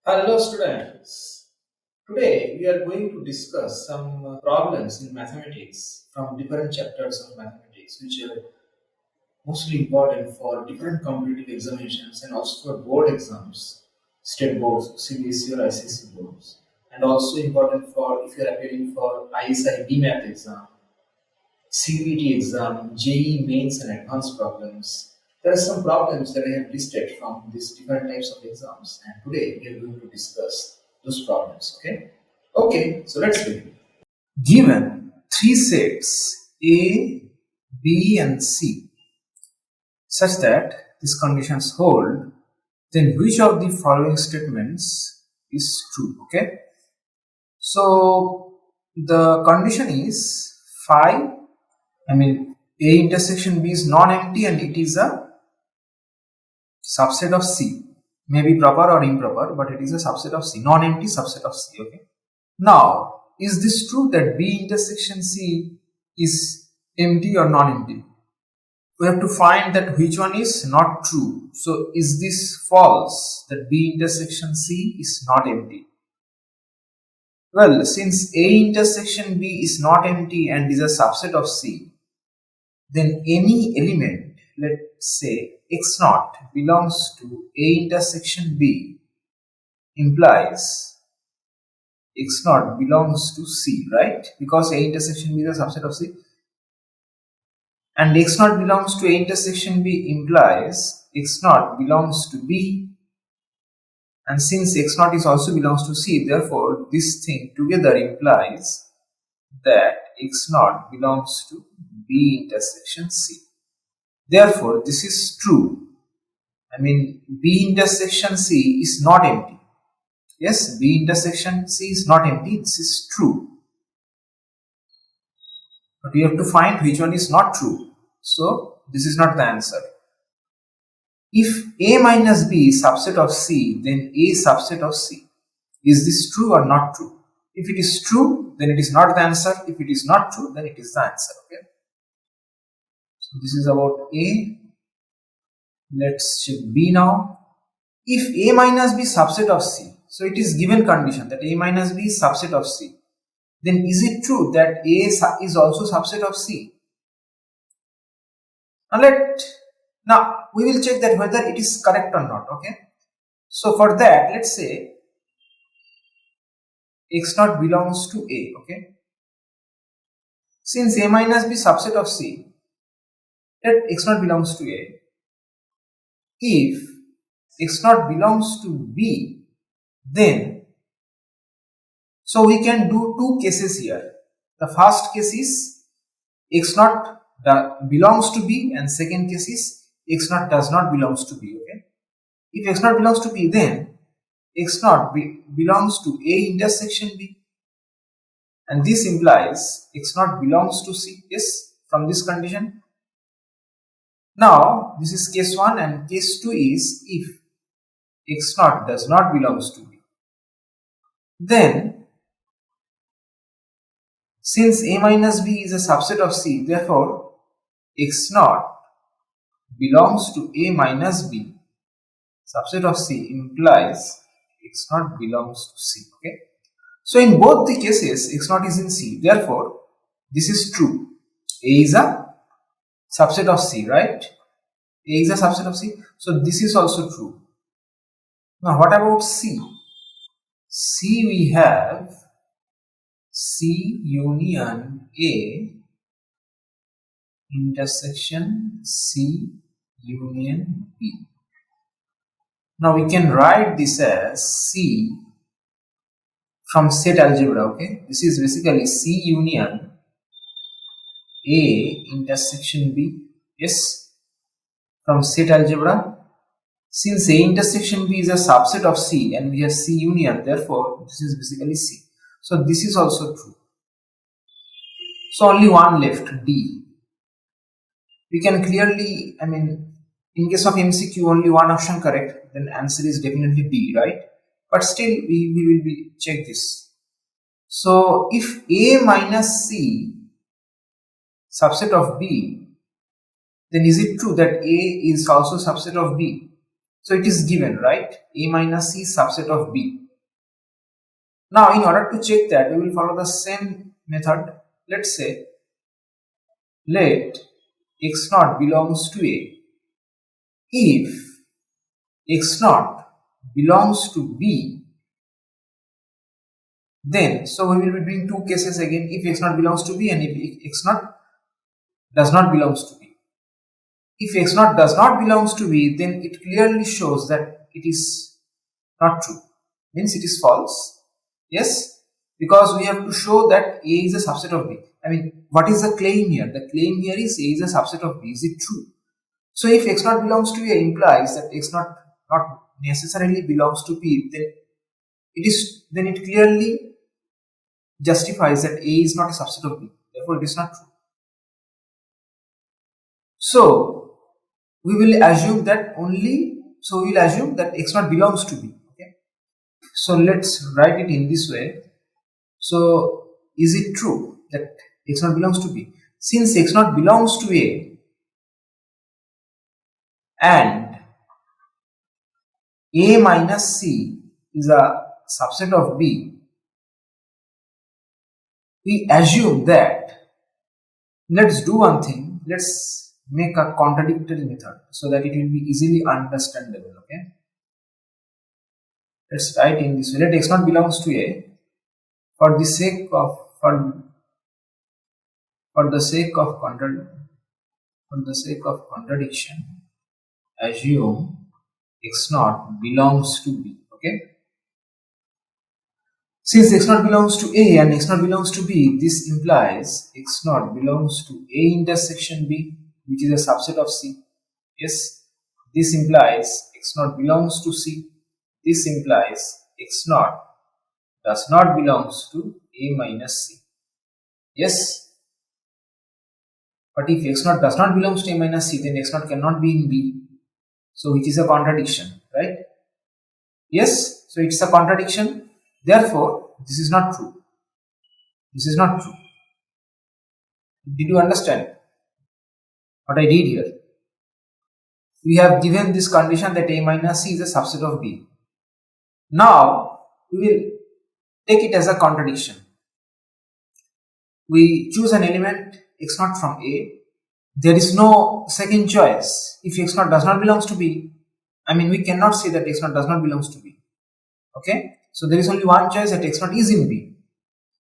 Hello students. Today we are going to discuss some problems in mathematics from different chapters of mathematics which are mostly important for different competitive examinations and also for board exams, state boards, CBSE or ICC boards, and also important for if you are appearing for ISI math exam, CBT exam, JEE mains and advanced problems. There are some problems that I have listed from these different types of exams, and today we are going to discuss those problems. Okay, so let's begin. Given three sets A, B, and C, such that these conditions hold, then which of the following statements is true? Okay, so the condition is phi. A intersection B is non-empty and it is a subset of C. May be proper or improper, but it is a subset of C. Non-empty subset of C. Okay. Now, is this true that B intersection C is empty or non-empty? We have to find that which one is not true. So, is this false that B intersection C is not empty? Well, since A intersection B is not empty and is a subset of C, then any element, let's say x naught, belongs to A intersection B implies x naught belongs to C, right? Because A intersection B is a subset of C, and x naught belongs to A intersection B implies x naught belongs to B, and since x naught is also belongs to C, therefore this thing together implies that x naught belongs to B intersection C. Therefore, this is true. B intersection C is not empty. Yes, B intersection C is not empty. This is true. But we have to find which one is not true. So, this is not the answer. If A minus B is subset of C, then A subset of C. Is this true or not true? If it is true, then it is not the answer. If it is not true, then it is the answer. Okay. So, this is about A. Let's check B now. If A minus B is subset of C, so it is given condition that A minus B is subset of C, then is it true that A is also subset of C? Now we will check that whether it is correct or not. Okay. So for that, let's say x naught belongs to A. Okay. Since A minus B is subset of C, let x naught belongs to A. If x naught belongs to B, then so we can do two cases here. The first case is x naught belongs to B, and second case is x naught does not belongs to B. Okay. If x naught belongs to B, then x naught belongs to A intersection B, and this implies x naught belongs to C. Yes, from this condition. Now this is case 1, and case 2 is if x naught does not belongs to B. Then since A minus B is a subset of C, therefore x naught belongs to A minus B subset of C implies x naught belongs to C. Okay. So in both the cases x naught is in C, therefore this is true. A is a subset of C, right? A is a subset of C, so this is also true. Now what about C? C we have C union A intersection C union B. Now we can write this as C from set algebra. Okay, this is basically C union A intersection B. Yes, from set algebra. Since A intersection B is a subset of C and we have C union, therefore this is basically C. So this is also true. So only one left, D. We can clearly, in case of MCQ only one option correct, then answer is definitely D, right? But still we will be check this. So if A minus C subset of B, then is it true that A is also subset of B? So it is given, right? A minus C subset of B. Now in order to check that, we will follow the same method. Let's say let x naught belongs to A. If x naught belongs to B, then so we will be doing two cases again, if x naught belongs to B and if x naught does not belongs to B. If x naught does not belongs to B, then it clearly shows that it is not true, means it is false. Yes, because we have to show that A is a subset of B. I mean, what is the claim here? The claim here is A is a subset of B. Is it true? So if x naught belongs to A implies that x naught not necessarily belongs to B, then it clearly justifies that A is not a subset of B. Therefore, it is not true. So we will assume that x naught belongs to B. Okay. So let's write it in this way. So is it true that x naught belongs to B? Since x naught belongs to A and A minus C is a subset of B, we assume that, let's do one thing, let's make a contradictory method so that it will be easily understandable. Okay, let's write in this way. Let x naught belongs to A. For the sake of contradiction, assume x naught belongs to B. Okay, since x naught belongs to A and x naught belongs to B, this implies x naught belongs to A intersection B, which is a subset of C. Yes, this implies x naught belongs to C. This implies x naught does not belongs to A minus C. Yes, but if x naught does not belongs to A minus C, then x naught cannot be in B. So which is a contradiction, right? Yes, so it's a contradiction. Therefore, this is not true. This is not true. Did you understand what I did here? We have given this condition that A minus C is a subset of B. Now, we will take it as a contradiction. We choose an element x naught from A. There is no second choice. If x naught does not belongs to B, I mean, we cannot say that x naught does not belongs to B. Okay, so there is only one choice, that x naught is in B.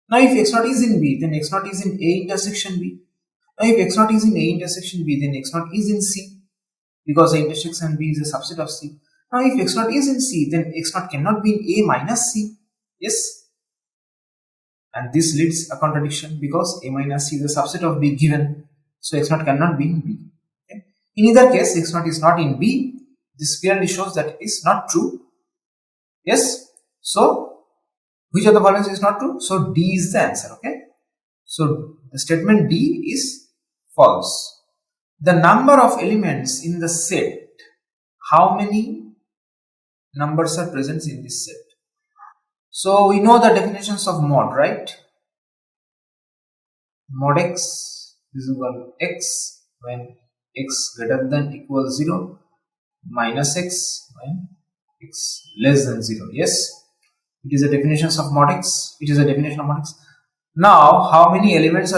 Now if x naught is in B, then x naught is in A intersection B. Now if x naught is in A intersection B, then x naught is in C, because A intersection B is a subset of C. Now if x naught is in C, then x naught cannot be in A minus C. Yes, and this leads a contradiction because A minus C is a subset of B given, so x naught cannot be in B. Okay. In either case, x naught is not in B. This clearly shows that it is not true. Yes, so which of the following is not true? So D is the answer. Okay, so the statement D is false. The number of elements in the set, how many numbers are present in this set? So we know the definitions of mod, right? Mod x is equal to x when x greater than equals 0, minus x when x less than 0. Yes, it is a definition of mod x. It is a definition of mod x. Now, how many elements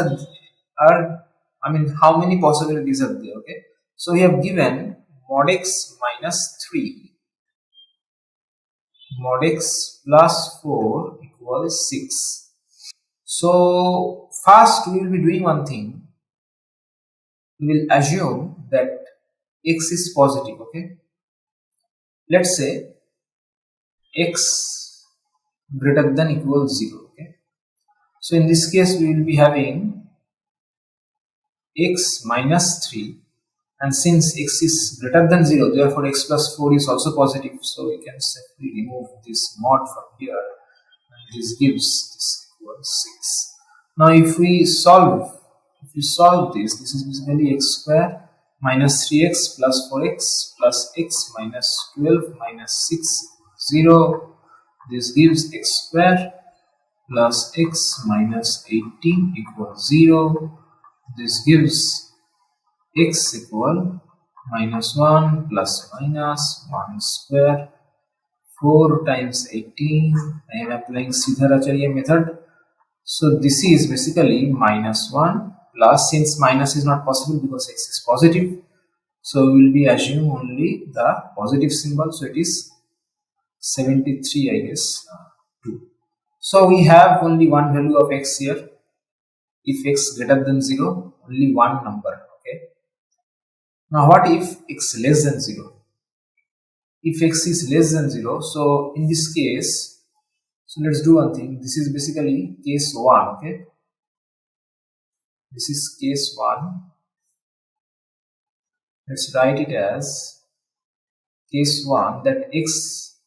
how many possibilities are there? Okay, so we have given mod x minus 3, mod x plus 4 equals 6. So first we will be doing one thing. We will assume that x is positive. Okay, let's say x greater than equals 0. Okay, so in this case we will be having x minus 3, and since x is greater than 0, therefore x plus 4 is also positive, so we can simply remove this mod from here, and this gives this equals 6. Now if we solve this, this is basically x square minus 3x plus 4x plus x minus 12 minus 6 0. This gives x square plus x minus 18 equals 0. This gives x equal minus 1 plus minus 1 square 4 times 18. I am applying Siddharacharya method. So this is basically minus 1 plus, since minus is not possible because x is positive, so we will be assuming only the positive symbol, so it is 73, I guess, 2. So we have only one value of x here. If x greater than 0, only one number. Okay. Now what if x less than 0? If x is less than 0, so in this case, so let's do one thing. This is basically case 1. Okay. This is case 1. Let's write it as case 1 that x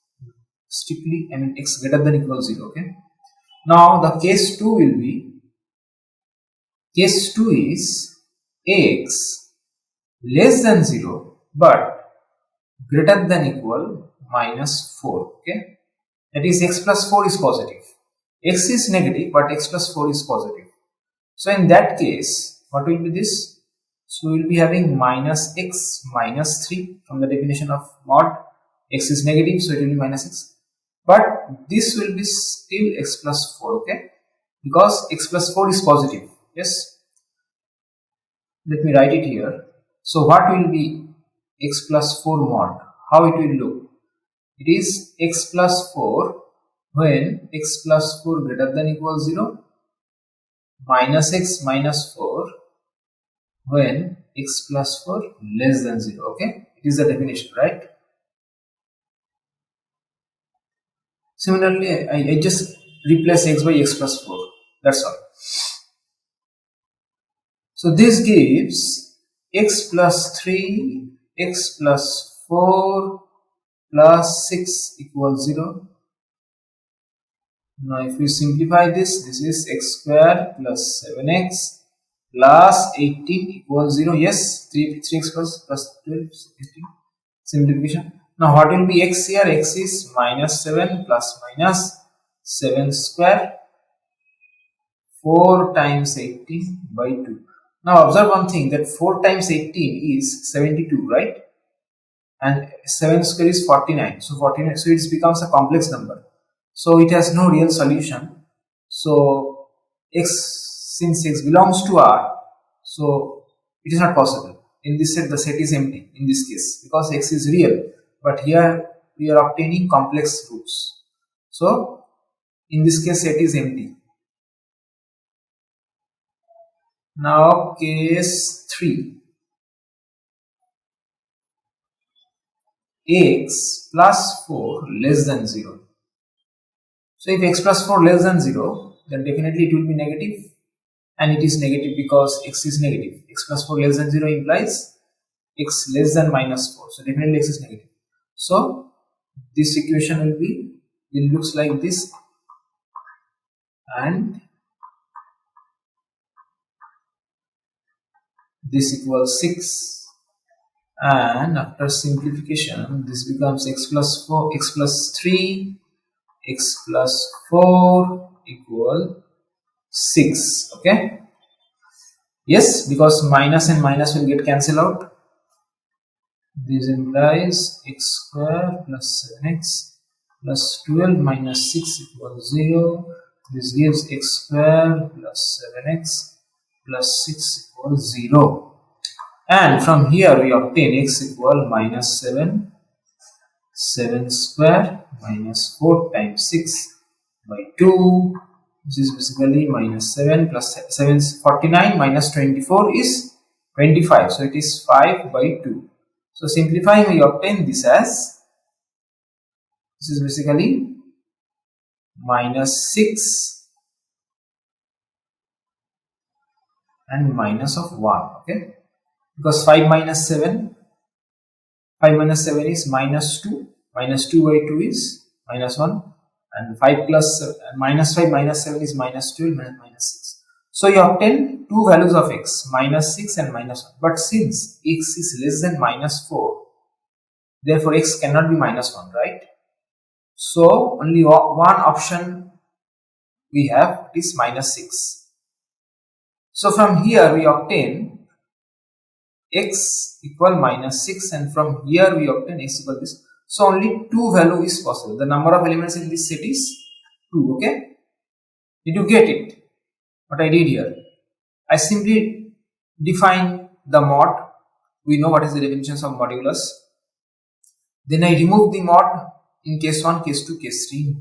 strictly, x greater than equal 0. Okay. Now the case 2 will be, case 2 is x less than 0 but greater than equal minus 4. Okay. That is x plus 4 is positive. X is negative but x plus 4 is positive. So in that case, what will be this? So we will be having minus x minus 3 from the definition of mod. X is negative, so it will be minus x. But this will be still x plus 4, okay? Because x plus 4 is positive. Yes. Let me write it here. So what will be x plus 4 mod? How it will look? It is x plus 4 when x plus 4 greater than equal 0, minus x minus 4 when x plus 4 less than 0. Okay, it is the definition, right? Similarly, I just replace x by x plus 4. That's all. So this gives x plus 3, x plus 4 plus 6 equals 0. Now if we simplify this, this is x square plus 7x plus 18 equals 0. Yes, 3x plus 12, 18. Simplification. Now what will be x here? X is minus 7 plus minus 7 square 4 times 18 by 2. Now observe one thing, that 4 times 18 is 72, right? And 7 square is 49. So 49, so it becomes a complex number. So it has no real solution. So x, since x belongs to R, so it is not possible. In this set, the set is empty in this case because x is real. But here we are obtaining complex roots. So in this case, set is empty. Now case 3. X plus 4 less than 0. So if x plus 4 less than 0, then definitely it will be negative, and it is negative because x is negative. X plus 4 less than 0 implies x less than minus 4. So definitely x is negative. So this equation will looks like this, and this equals 6. And after simplification, this becomes x plus 4, x plus 3, x plus 4 equal 6. Okay. Yes, because minus and minus will get cancelled out. This implies x square plus 7x plus 12 minus 6 equals 0. This gives x square plus 7x plus 6 equals 0. And from here we obtain x equal minus 7, 7 square minus 4 times 6 by 2. This is basically minus 7 plus 7 is 49 minus 24 is 25. So it is 5 by 2. So simplifying, we obtain this as, this is basically minus 6 and minus of 1. Okay. Because 5 minus 7 is minus 2, minus 2 by 2 is minus 1, and 5 plus minus 5 minus 7 is minus 12 minus 6. So you obtain two values of x, minus 6 and minus 1. But since x is less than minus 4, therefore x cannot be minus 1, right? So only one option we have is minus 6. So from here we obtain x equal minus 6, and from here we obtain x equal this. So only two value is possible. The number of elements in this set is 2. Okay, did you get it? What I did here, I simply define the mod. We know what is the definitions of modulus. Then I remove the mod in case 1, case 2, case 3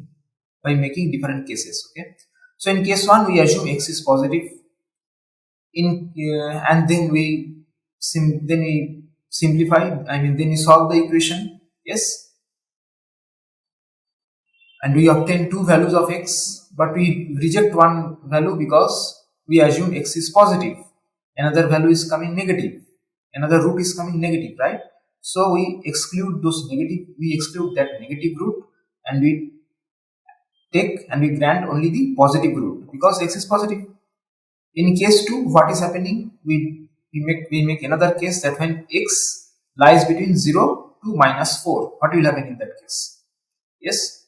by making different cases. Okay, so in case 1 we assume x is positive, and then we simplify. Then we solve the equation. Yes, and we obtain two values of x, but we reject one value because we assume x is positive. Another value is coming negative. Another root is coming negative, right? So we exclude those negative. We exclude that negative root, and we grant only the positive root because x is positive. In case 2, what is happening? We make another case that when x lies between 0 to minus 4, what will happen in that case? Yes.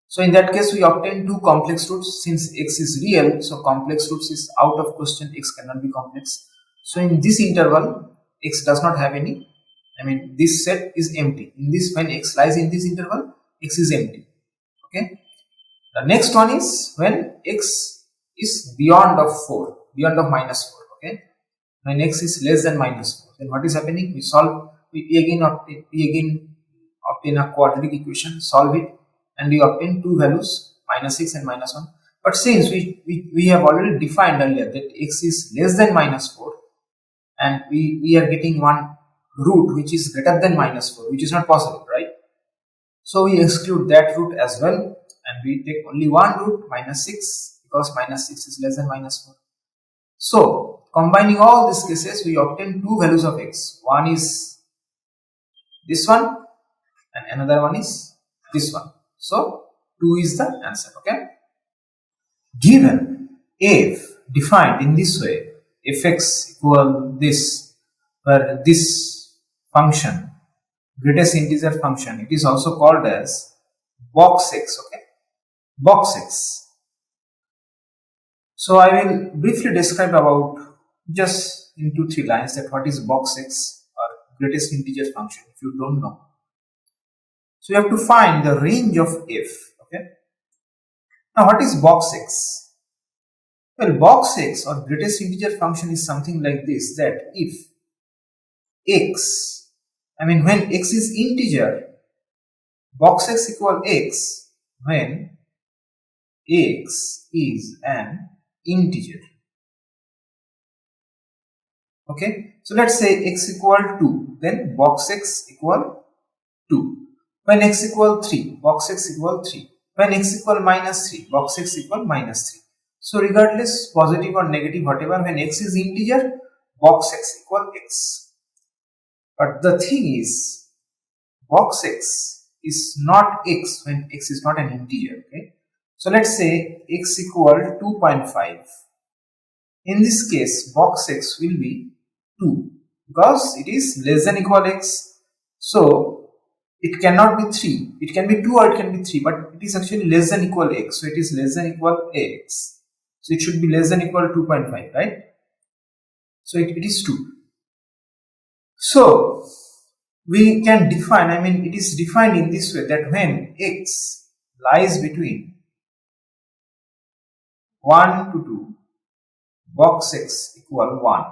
So in that case, we obtain two complex roots. Since x is real, so complex roots is out of question. X cannot be complex. So in this interval, x does not have any. This set is empty. In this, when x lies in this interval, x is empty. Okay. The next one is when x is beyond of 4, beyond of minus 4. Okay. When x is less than minus 4, then what is happening? We solve. We again obtain a quadratic equation, solve it, and we obtain two values, minus 6 and minus 1. But since we have already defined earlier that x is less than minus 4, and we are getting one root which is greater than minus 4, which is not possible, right? So we exclude that root as well, and we take only one root, minus 6, because minus 6 is less than minus 4. So combining all these cases, we obtain two values of x. One is this one, and another one is this one. So 2 is the answer. Okay. Given f defined in this way, fx equal this, where this function, greatest integer function, it is also called as box x. Okay, box x. So I will briefly describe about, just in 2-3 lines, that what is box x or greatest integer function if you don't know. So you have to find the range of f. Okay. Now what is box x? Well, box x or greatest integer function is something like this, that if x, when x is integer, box x equal x when x is an integer. Okay, so let's say x equal 2, then box x equal 2. When x equal 3, box x equal 3. When x equal minus 3, box x equal minus 3. So regardless, positive or negative, whatever, when x is integer, box x equal x. But the thing is, box x is not x when x is not an integer. Okay, so let's say x equal 2.5. In this case, box x will be 2 because it is less than equal x. So it cannot be 3. It can be 2 or it can be 3, but it is actually less than equal x. So it is less than equal x. So it should be less than equal 2.5, right? So it is 2. So we can define, it is defined in this way, that when x lies between 1 to 2, box x equal 1.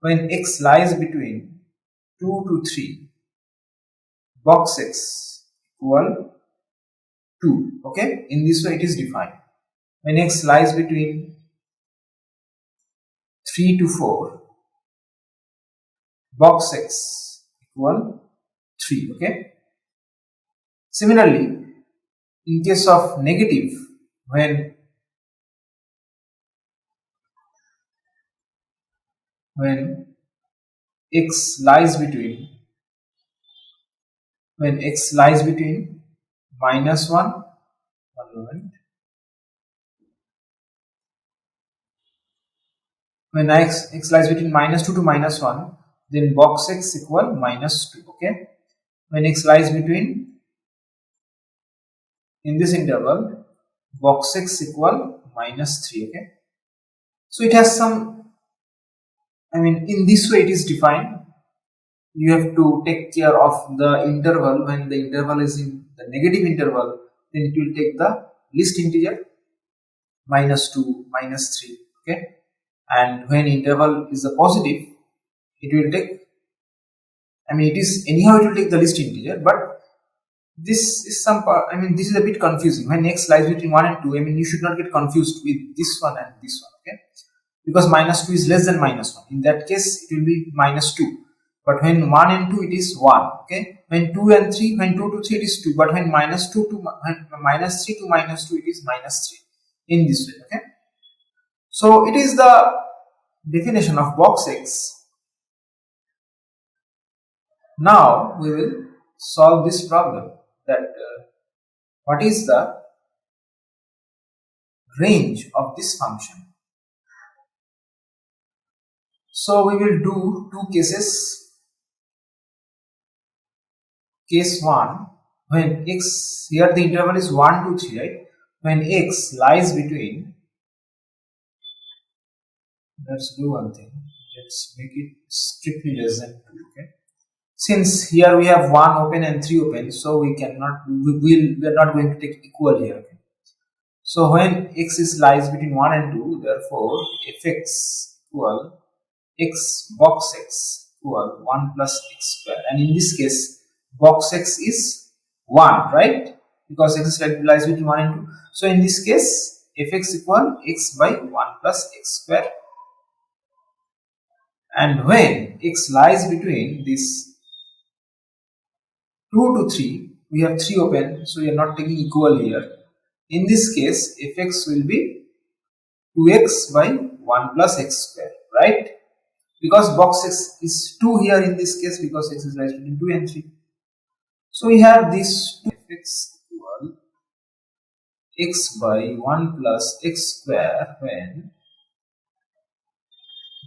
When x lies between 2 to 3, box x equal 2. Okay, in this way it is defined. When x lies between 3 to 4, box x equal 3. Okay. Similarly, in case of negative, when x lies between minus 1 moment, when x lies between minus 2 to minus 1, then box x equal minus 2. Okay, when x lies between, in this interval, box x equal minus 3. Okay, so it has some, in this way it is defined. you have to take care of the interval. When the interval is in the negative interval, then it will take the least integer -2, -3, okay, and when interval is a positive, it will take, I mean, it is anyhow it will take the least integer, but this is some part, I mean, this is a bit confusing. When x lies between 1 and 2, I mean, you should not get confused with this one and this one, okay, because -2 is less than -1. In that case, it will be -2. But when 1 and 2, it is 1, okay. When 2 and 3, when 2 to 3, it is 2. But when -2 to when -3 to -2, it is -3. In this way, okay. So it is the definition of box X. Now we will solve this problem, that what is the range of this function. So we will do two cases. Case 1, when x, here the interval is 1 to 3, right? When x lies between, let's do one thing, let's make it strictly less than 2, okay. Since here we have 1 open and 3 open, so we are not going to take equal here, okay. So when x is lies between 1 and 2, therefore fx equal x box x equal 1 plus x square, and in this case box x is 1, right, because x lies between 1 and 2. So in this case fx equal x by 1 plus x square, and when x lies between this 2 to 3, we have 3 open, so we are not taking equal here. In this case fx will be 2x by 1 plus x square, right, because box x is 2 here in this case, because x is lies between 2 and 3. So we have this 2x equal x by 1 plus x square when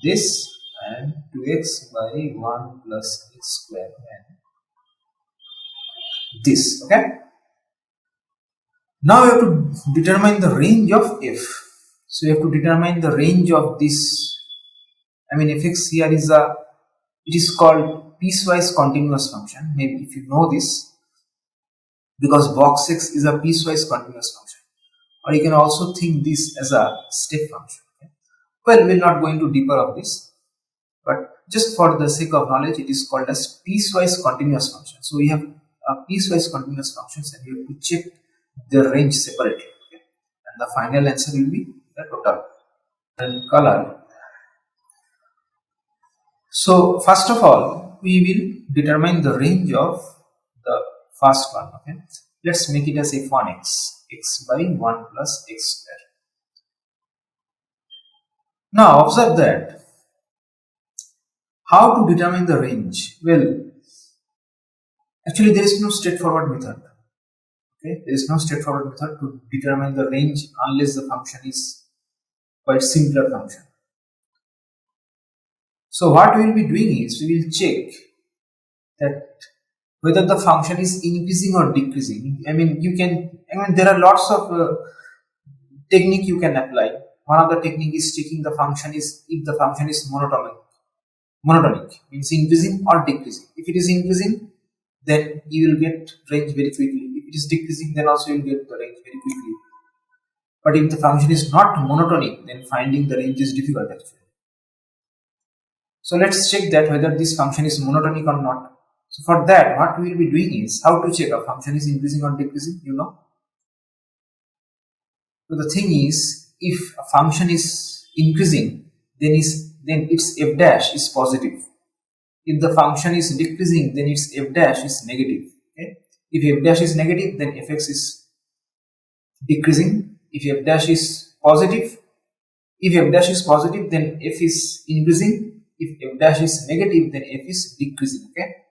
this, and 2x by 1 plus x square when this, okay. Now we have to determine the range of f. So you have to determine the range of this, I mean, fx here is it is called piecewise continuous function, maybe if you know this, because box x is a piecewise continuous function, or you can also think this as a step function, okay? Well, we are not going to deeper of this, but just for the sake of knowledge, it is called as piecewise continuous function. So we have piecewise continuous functions, and we have to check their range separately, okay? And the final answer will be the total. And color. So first of all, we will determine the range of the first one, okay. Let's make it as f1x, x by 1 plus x square. Now observe that how to determine the range. Well, actually there is no straightforward method, okay. There is no straightforward method to determine the range unless the function is quite simpler function. So what we will be doing is, we will check that whether the function is increasing or decreasing. I mean, there are lots of technique you can apply. One of the technique is checking the function is, if the function is monotonic means increasing or decreasing. If it is increasing, then you will get range very quickly. If it is decreasing, then also you will get the range very quickly. But if the function is not monotonic, then finding the range is difficult actually. So let's check that whether this function is monotonic or not. So for that, what we will be doing is, how to check a function is increasing or decreasing, you know. So the thing is, if a function is increasing, then its f dash is positive. If the function is decreasing, then its f dash is negative. Okay? If f dash is negative, then fx is decreasing. If f dash is positive, then f is increasing. If f dash is negative, then f is decreasing. Okay.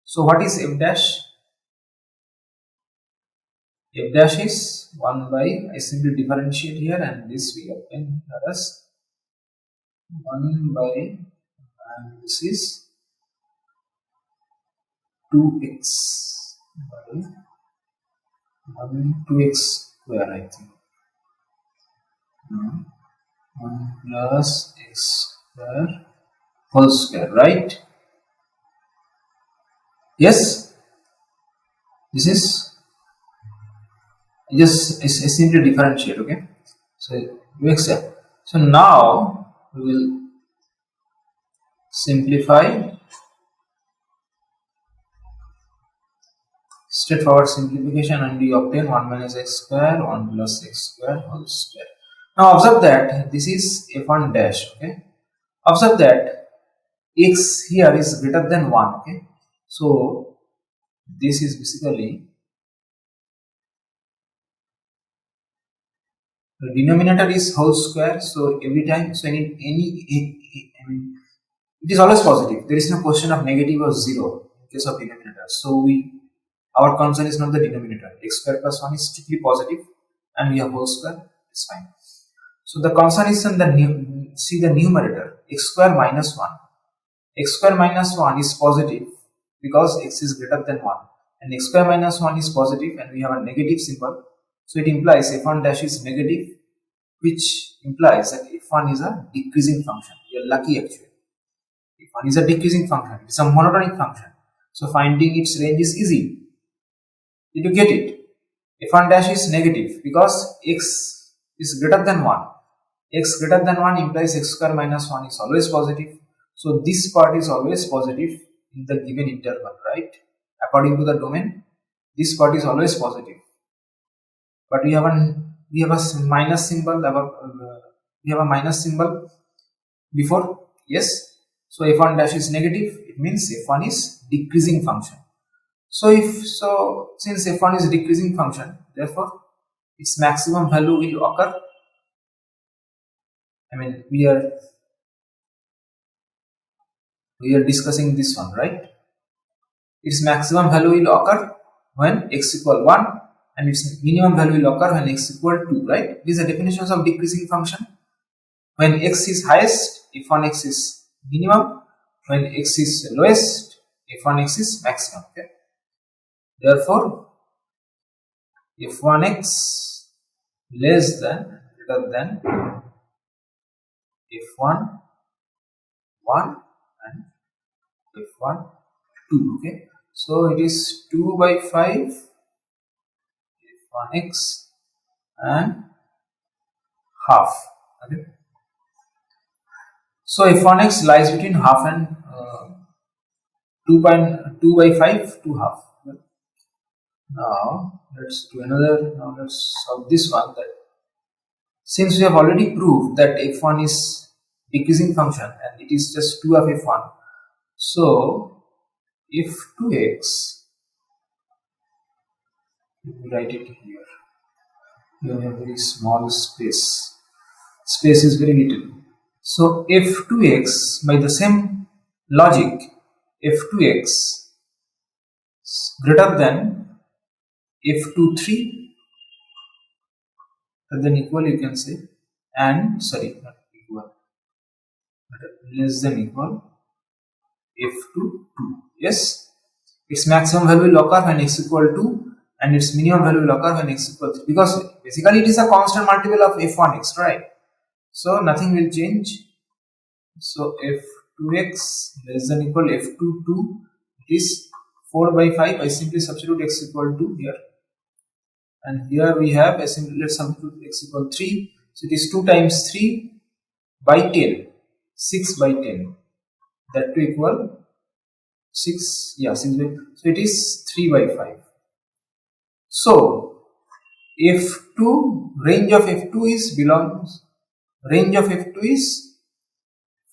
So what is f dash? F dash is 1 by, I simply differentiate here, and this we obtain as 1 by, and this is 2x by 2x square, I think. 1 plus x square whole square, right? Yes, this is just it's simply differentiate. Okay, so you accept. So now we will simplify. Straightforward simplification, and we obtain 1 minus x square 1 plus x square whole square. Now observe that this is f1 dash. Okay, observe that x here is greater than 1. Okay, so this is basically the denominator is whole square, so every time, so I mean, it is always positive. There is no question of negative or 0 in case of denominator. So our concern is not the denominator. X square plus 1 is strictly positive, and we have whole square. It's fine. So the concern is in the see the numerator x square minus 1. X square minus 1 is positive because x is greater than 1, and x square minus 1 is positive, and we have a negative symbol. So it implies f1 dash is negative, which implies that f1 is a decreasing function. You are lucky actually. F1 is a decreasing function. It is a monotonic function. So finding its range is easy. Did you get it? f1 dash is negative because x is greater than 1. X greater than 1 implies x square minus 1 is always positive. So this part is always positive in the given interval, right? According to the domain, this part is always positive. But we have a minus symbol. We have a minus symbol before. Yes. So f1 dash is negative. It means f1 is decreasing function. So since f1 is a decreasing function, therefore its maximum value will occur. I mean, we are discussing this one, right? Its maximum value will occur when x equal 1, and its minimum value will occur when x equal 2, right? These are definitions of decreasing function. When x is highest, f1x is minimum. When x is lowest, f1x is maximum. Okay. Therefore, f1x less than greater than f1 1 and f1 2. Okay, so it is 2 by 5 f1x and half. Okay, so f1x lies between half and 2 by 5 to half. Okay. Now let's do another. Now let's solve this one. That since we have already proved that f1 is decreasing function and it is just 2 of f1, so if 2x, let me write it here. You have very small space. Space is very little. So f2x, by the same logic, f2x is greater than f23, rather than equal you can say, and sorry, not equal, but less than equal f2 2. Yes, its maximum value will occur when x equal 2, and its minimum value will occur when x equal 3, because basically it is a constant multiple of f1x, right? So nothing will change. So f2x less than equal f2 2, it is 4 by 5. I simply substitute x equal 2 here, and here we have, I simply let's substitute x equal 3. So it is 2 times 3 by 10, 6 by 10, that to equal 6, yeah, 6 by, so it is 3 by 5. So f2, range of f2 is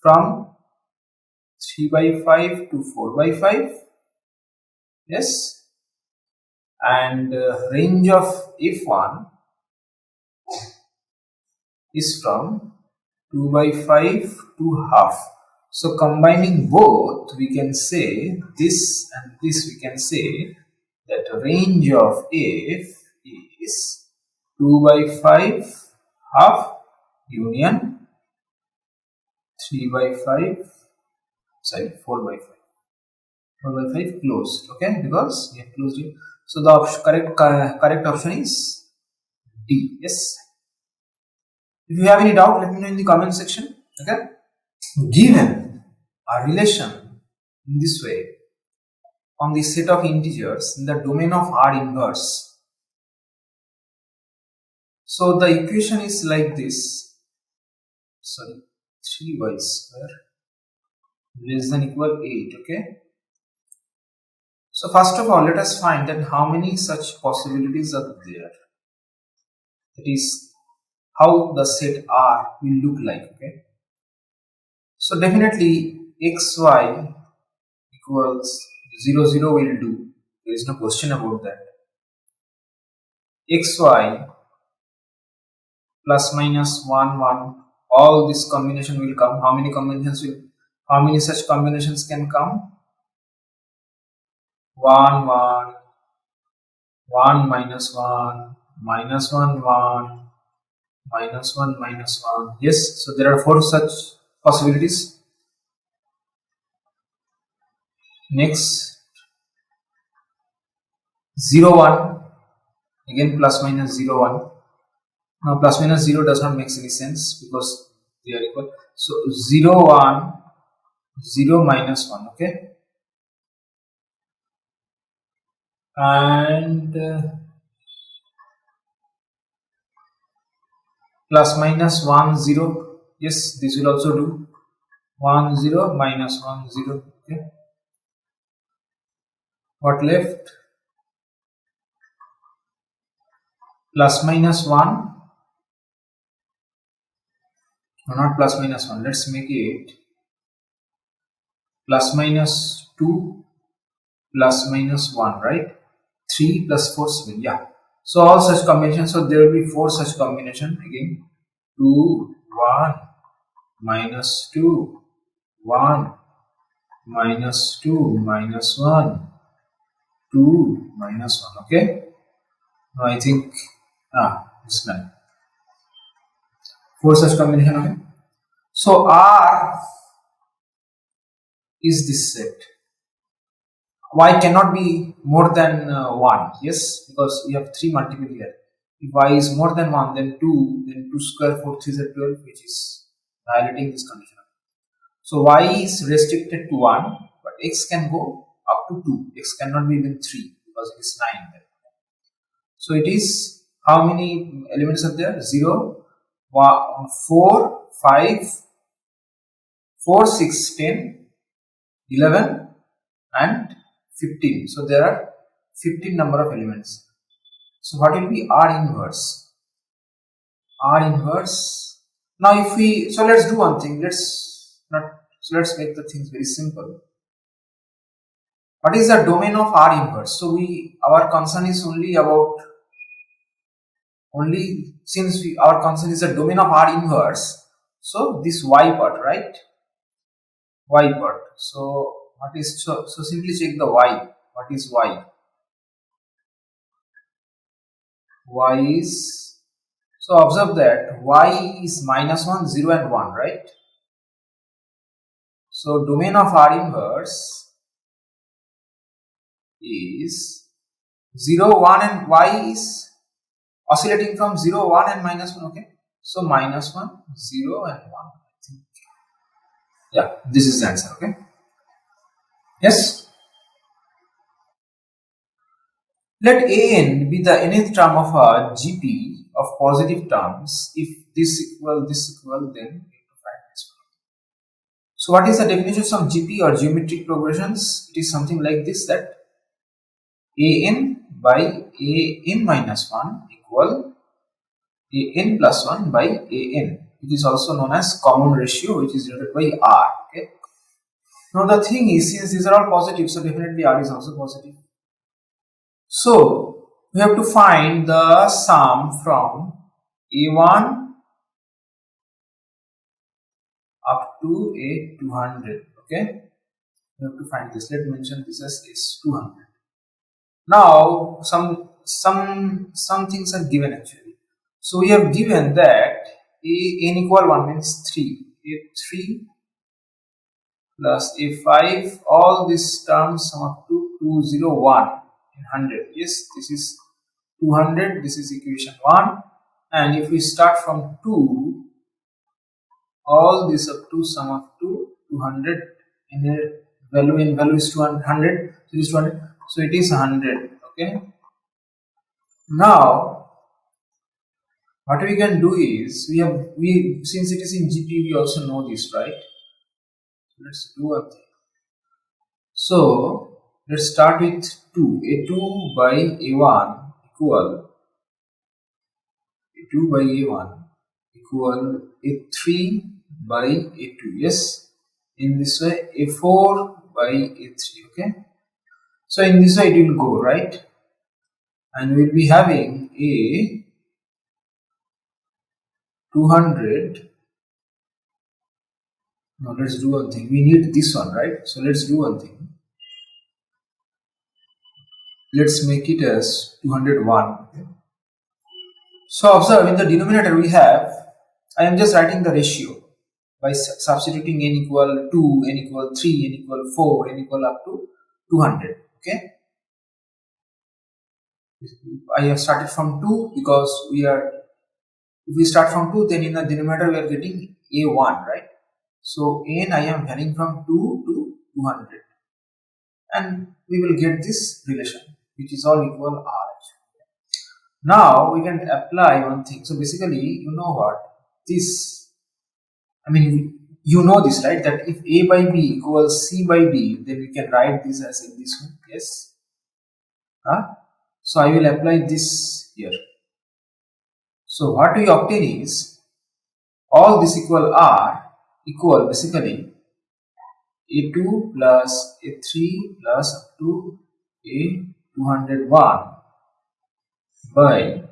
from 3 by 5 to 4 by 5. Yes, and range of f1 is from 2 by 5 to half. So combining both, we can say this and this, we can say that range of f is 2 by 5 half union 3 by 5, sorry, 4 by 5. 4 by 5 closed. Okay, because we have closed it. So the correct option is D. Yes. If you have any doubt, let me know in the comment section. Okay. Given a relation in this way, on the set of integers in the domain of R inverse. So the equation is like this. Sorry, 3y square less than equal 8. Okay. So first of all, let us find that how many such possibilities are there. That is how the set R will look like. Okay. So definitely xy equals 0 0 will do. There is no question about that. Xy plus minus 1 1, all this combination will come. How many combinations will, how many such combinations can come? 1 1, 1 minus 1, minus 1 1, minus 1 minus 1. Yes, so there are 4 such possibilities. Next 0 1, again plus minus 0 1. Now plus minus 0 does not make any sense because they are equal. So 0 1, 0 minus 1. Okay, and plus minus 1 0. Yes, this will also do. 1 0 minus 1 0. Okay, what left? Plus minus 1. No, not plus minus 1. Let's make it plus minus 2 plus minus 1, right? 3 plus 4 7. Yeah. So all such combinations. So there will be 4 such combination again. 2 1 minus 2 1 minus 2 minus 1 2 minus 1. Okay. Now I think it's done. 4 such combination. Okay. So R is this set. Y cannot be more than 1. Yes, because we have 3 multiple here. If y is more than 1, then 2, then 2 square 4 3 is 12, which is violating this condition. So y is restricted to 1, but x can go up to 2. X cannot be even 3 because it is 9 there. So it is, how many elements are there? 0, 4, 5, 4, 6, 10, 11 and 15. So there are 15 number of elements. So what will be R inverse? R inverse. Now if we, so let's do one thing. Let's make the things very simple. What is the domain of R inverse? So our concern is our concern is the domain of R inverse. So this y part, right? Y part. So what is, so simply check the y. What is y? Y is, so observe that y is minus 1, 0 and 1, right? So domain of R inverse is 0, 1 and y is oscillating from 0, 1 and minus 1. Okay, so minus 1, 0 and 1. I think. Yeah, this is the answer. Okay, yes. Let an be the nth term of a GP of positive terms. If this equal, then we have to find this one. So what is the definition of GP or geometric progressions? It is something like this, that an by an minus 1 equal an plus 1 by an. It is also known as common ratio, which is denoted by R. Okay. Now the thing is, since these are all positive, so definitely R is also positive. So we have to find the sum from A1 up to A200. Okay, we have to find this. Let's mention this as S200. Now some things are given actually. So we have given that n equal 1 means 3. A3 plus A5, all these terms sum up to 201 in 100. Yes, this is 200, this is equation 1, and if we start from 2, all this up to sum up to 200 in a value is 200, so it is 200, so it is 100. Okay, now what we can do is we since it is in GP, we also know this, right? Let's do a thing. So let's start with 2. A2 by A1 equal A2 by A1 equal A3 by A2. Yes, in this way A4 by A3. Okay, so in this way it will go, right? And we will be having a 200. Now let's do one thing. We need this one, right? So let's do one thing. Let's make it as 201. Okay? So observe, in the denominator we have, I am just writing the ratio by substituting n equal 2, n equal 3, n equal 4, n equal up to 200. Okay, I have started from 2 because if we start from 2, then in the denominator we are getting a1, right? So n I am varying from 2 to 200, and we will get this relation, which is all equal r. Now we can apply one thing. So basically, you know what this, I mean, you know this, right? That if a by b equals c by d, then we can write this as in this one. Yes. So I will apply this here. So what we obtain is all this equal r equal basically a2 plus a3 plus up to a201 by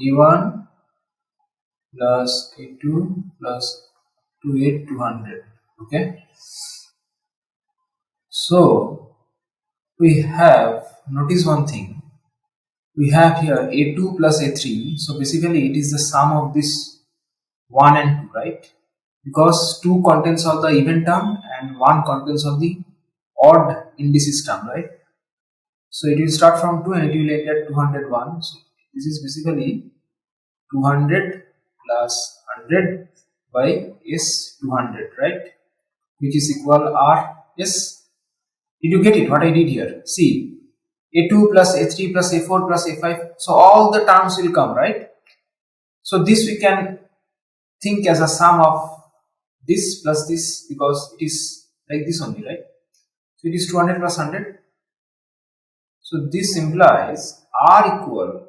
a1 plus a2 plus 2 a200. Okay, so we have, notice one thing, we have here a2 plus a3, so basically it is the sum of this 1 and 2, right? Because 2 contains of the even term and 1 contains of the odd indices term, right? So it will start from 2 and it will end at 201. So this is basically 200 plus 100 by S200, right? Which is equal R. Yes. Did you get it? What I did here? See, A2 plus A3 plus A4 plus A5. So all the terms will come, right? So this we can think as a sum of this plus this, because it is like this only, right? So it is 200 plus 100. So this implies R equal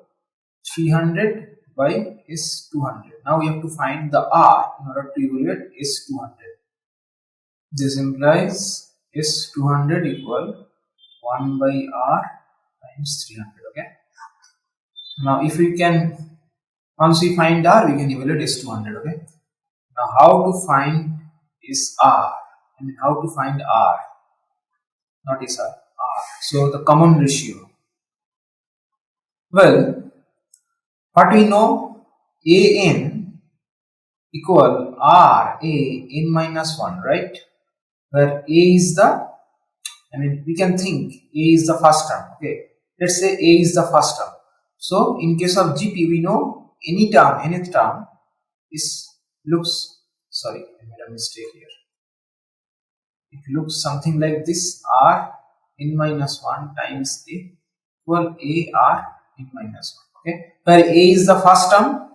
300 by S200. Now we have to find the R in order to evaluate S200. This implies S200 equal 1 by R times 300. Okay. Now if we can, once we find R, we can evaluate S200. Okay. Now how to find is R? I mean, how to find R? Not is R. So the common ratio. Well, what we know, an equal r a n minus 1, right? Where a is the, I mean, we can think a is the first term. Okay, let's say a is the first term. So in case of GP, we know any term, nth term is looks, sorry, I made a mistake here. It looks something like this: r n minus 1 times a equal a r n minus 1. Okay, where a is the first term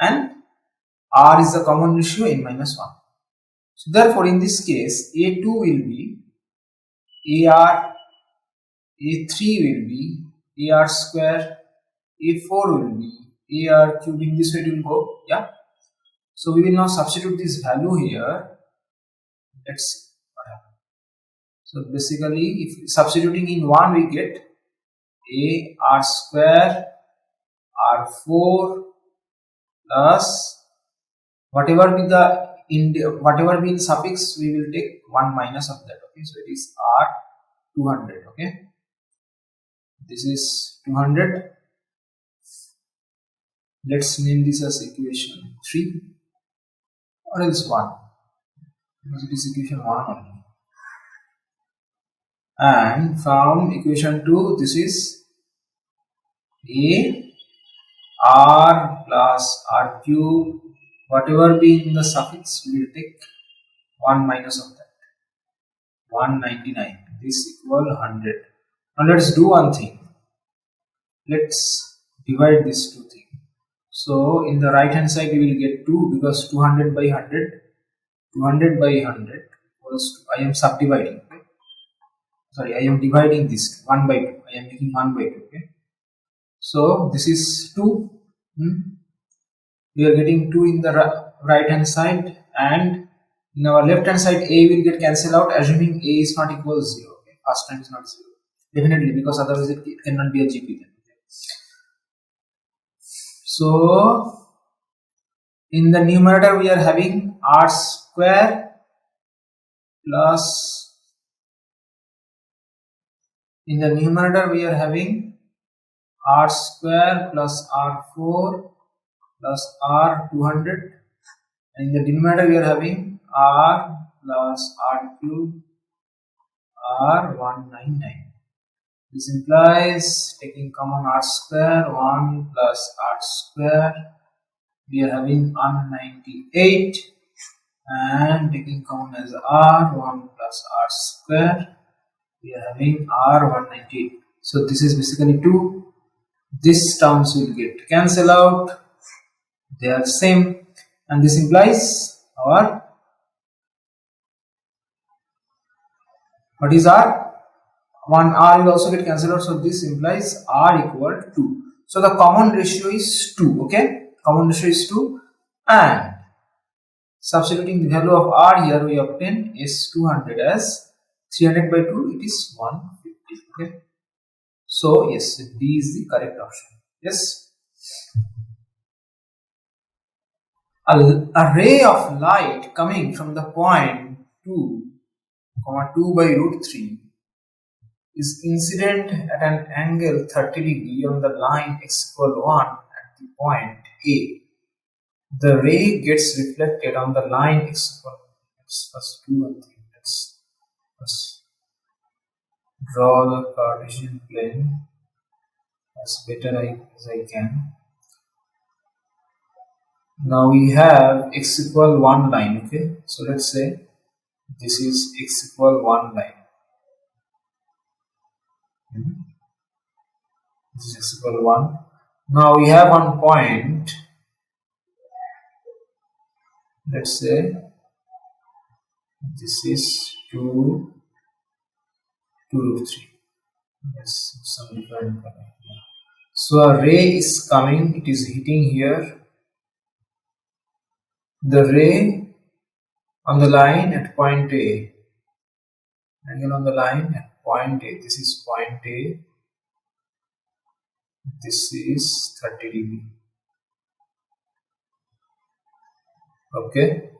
and r is the common ratio n minus 1. So therefore in this case a2 will be ar, a3 will be ar square, a4 will be ar cube. In this way it will go. Yeah. So we will now substitute this value here. Let's see what happens. So basically, if substituting in 1, we get a r square r4 plus whatever be the whatever be in suffix, we will take 1 minus of that. Okay, so it is r 200. Okay, this is 200. Let's name this as equation 3 or else 1, because it is equation 1 only. And from equation 2, this is a r plus r cube, whatever be in the suffix, we will take 1 minus of that. 199. This equal 100. Now let's do one thing. Let's divide these two things. So in the right hand side we will get 2 because 200 by 100 equals to, I am subdividing, okay? Sorry, I am dividing this 1 by 2. I am making 1 by 2, okay? So this is 2. We are getting 2 in the right hand side, and in our left hand side a will get cancelled out, assuming a is not equal to 0. Okay? First time is not 0. Definitely, because otherwise it cannot be a GP then. Okay? So in the numerator we are having r square plus, in the numerator we are having r square plus r4 plus r200, and in the denominator we are having r plus r cube r199. This implies, taking common r square, 1 plus r square, we are having 198, and taking common as r, 1 plus r square, we are having r198. So this is basically 2. These terms will get cancelled out, they are same, and this implies our, what is r? 1 r will also get cancelled out, so this implies r equal to 2. So the common ratio is 2, okay? Common ratio is 2, and substituting the value of r here, we obtain S200 as 300 by 2, it is 150, okay? So yes, D is the correct option. Yes. A ray of light coming from the point 2, 2 by root 3 is incident at an angle 30 degree on the line x equal 1 at the point A. The ray gets reflected on the line x equal, let's first do one thing. Let's first draw the Cartesian plane as better as I can. Now we have x equal 1 line, okay? So let's say this is x equal 1 line. This is x equal 1. Now we have one point, let's say this is 2 root 3. Yes, some different color. So a ray is coming, it is hitting here. The ray on the line at point A, angle on the line at point A, this is point A, this is 30 degree, okay?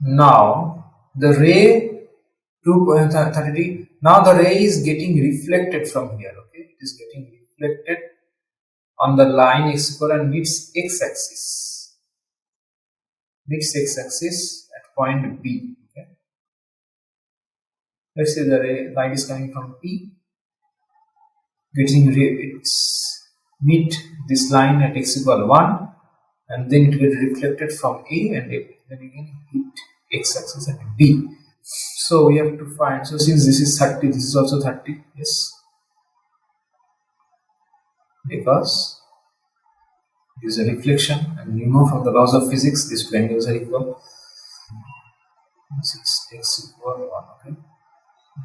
Now the ray 2.30 degree, now the ray is getting reflected from here, okay? It is getting reflected on the line x equal and meets x-axis. Meets x-axis at point B. Okay? Let's say the light is coming from P, getting it's meet this line at x equal 1, and then it will reflected from A, and then again hit x-axis at B. So we have to find. So since this is 30, this is also 30. Yes, because it is a reflection, and you know from the laws of physics these two angles are equal. This is x equal 1. Okay.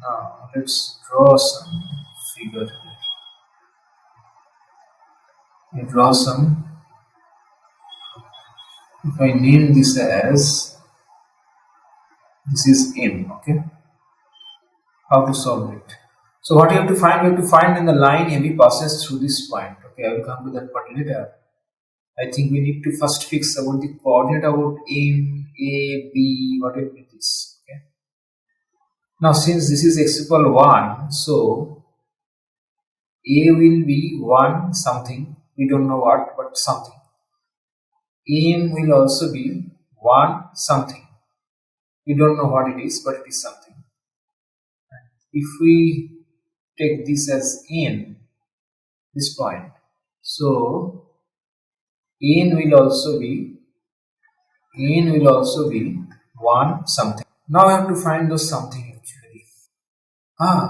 Now let's draw some figure here. We draw some. If I name this as, this is M. Okay. How to solve it? So what you have to find? You have to find when the line AB passes through this point. Okay, I will come to that part later. I think we need to first fix about the coordinate about M, A, B, what will be this. Okay. Now since this is x equal 1, so A will be 1 something, we don't know what, but something. M will also be 1 something, we don't know what it is, but it is something. If we take this as n, this point, so n will also be 1 something. Now I have to find those something actually.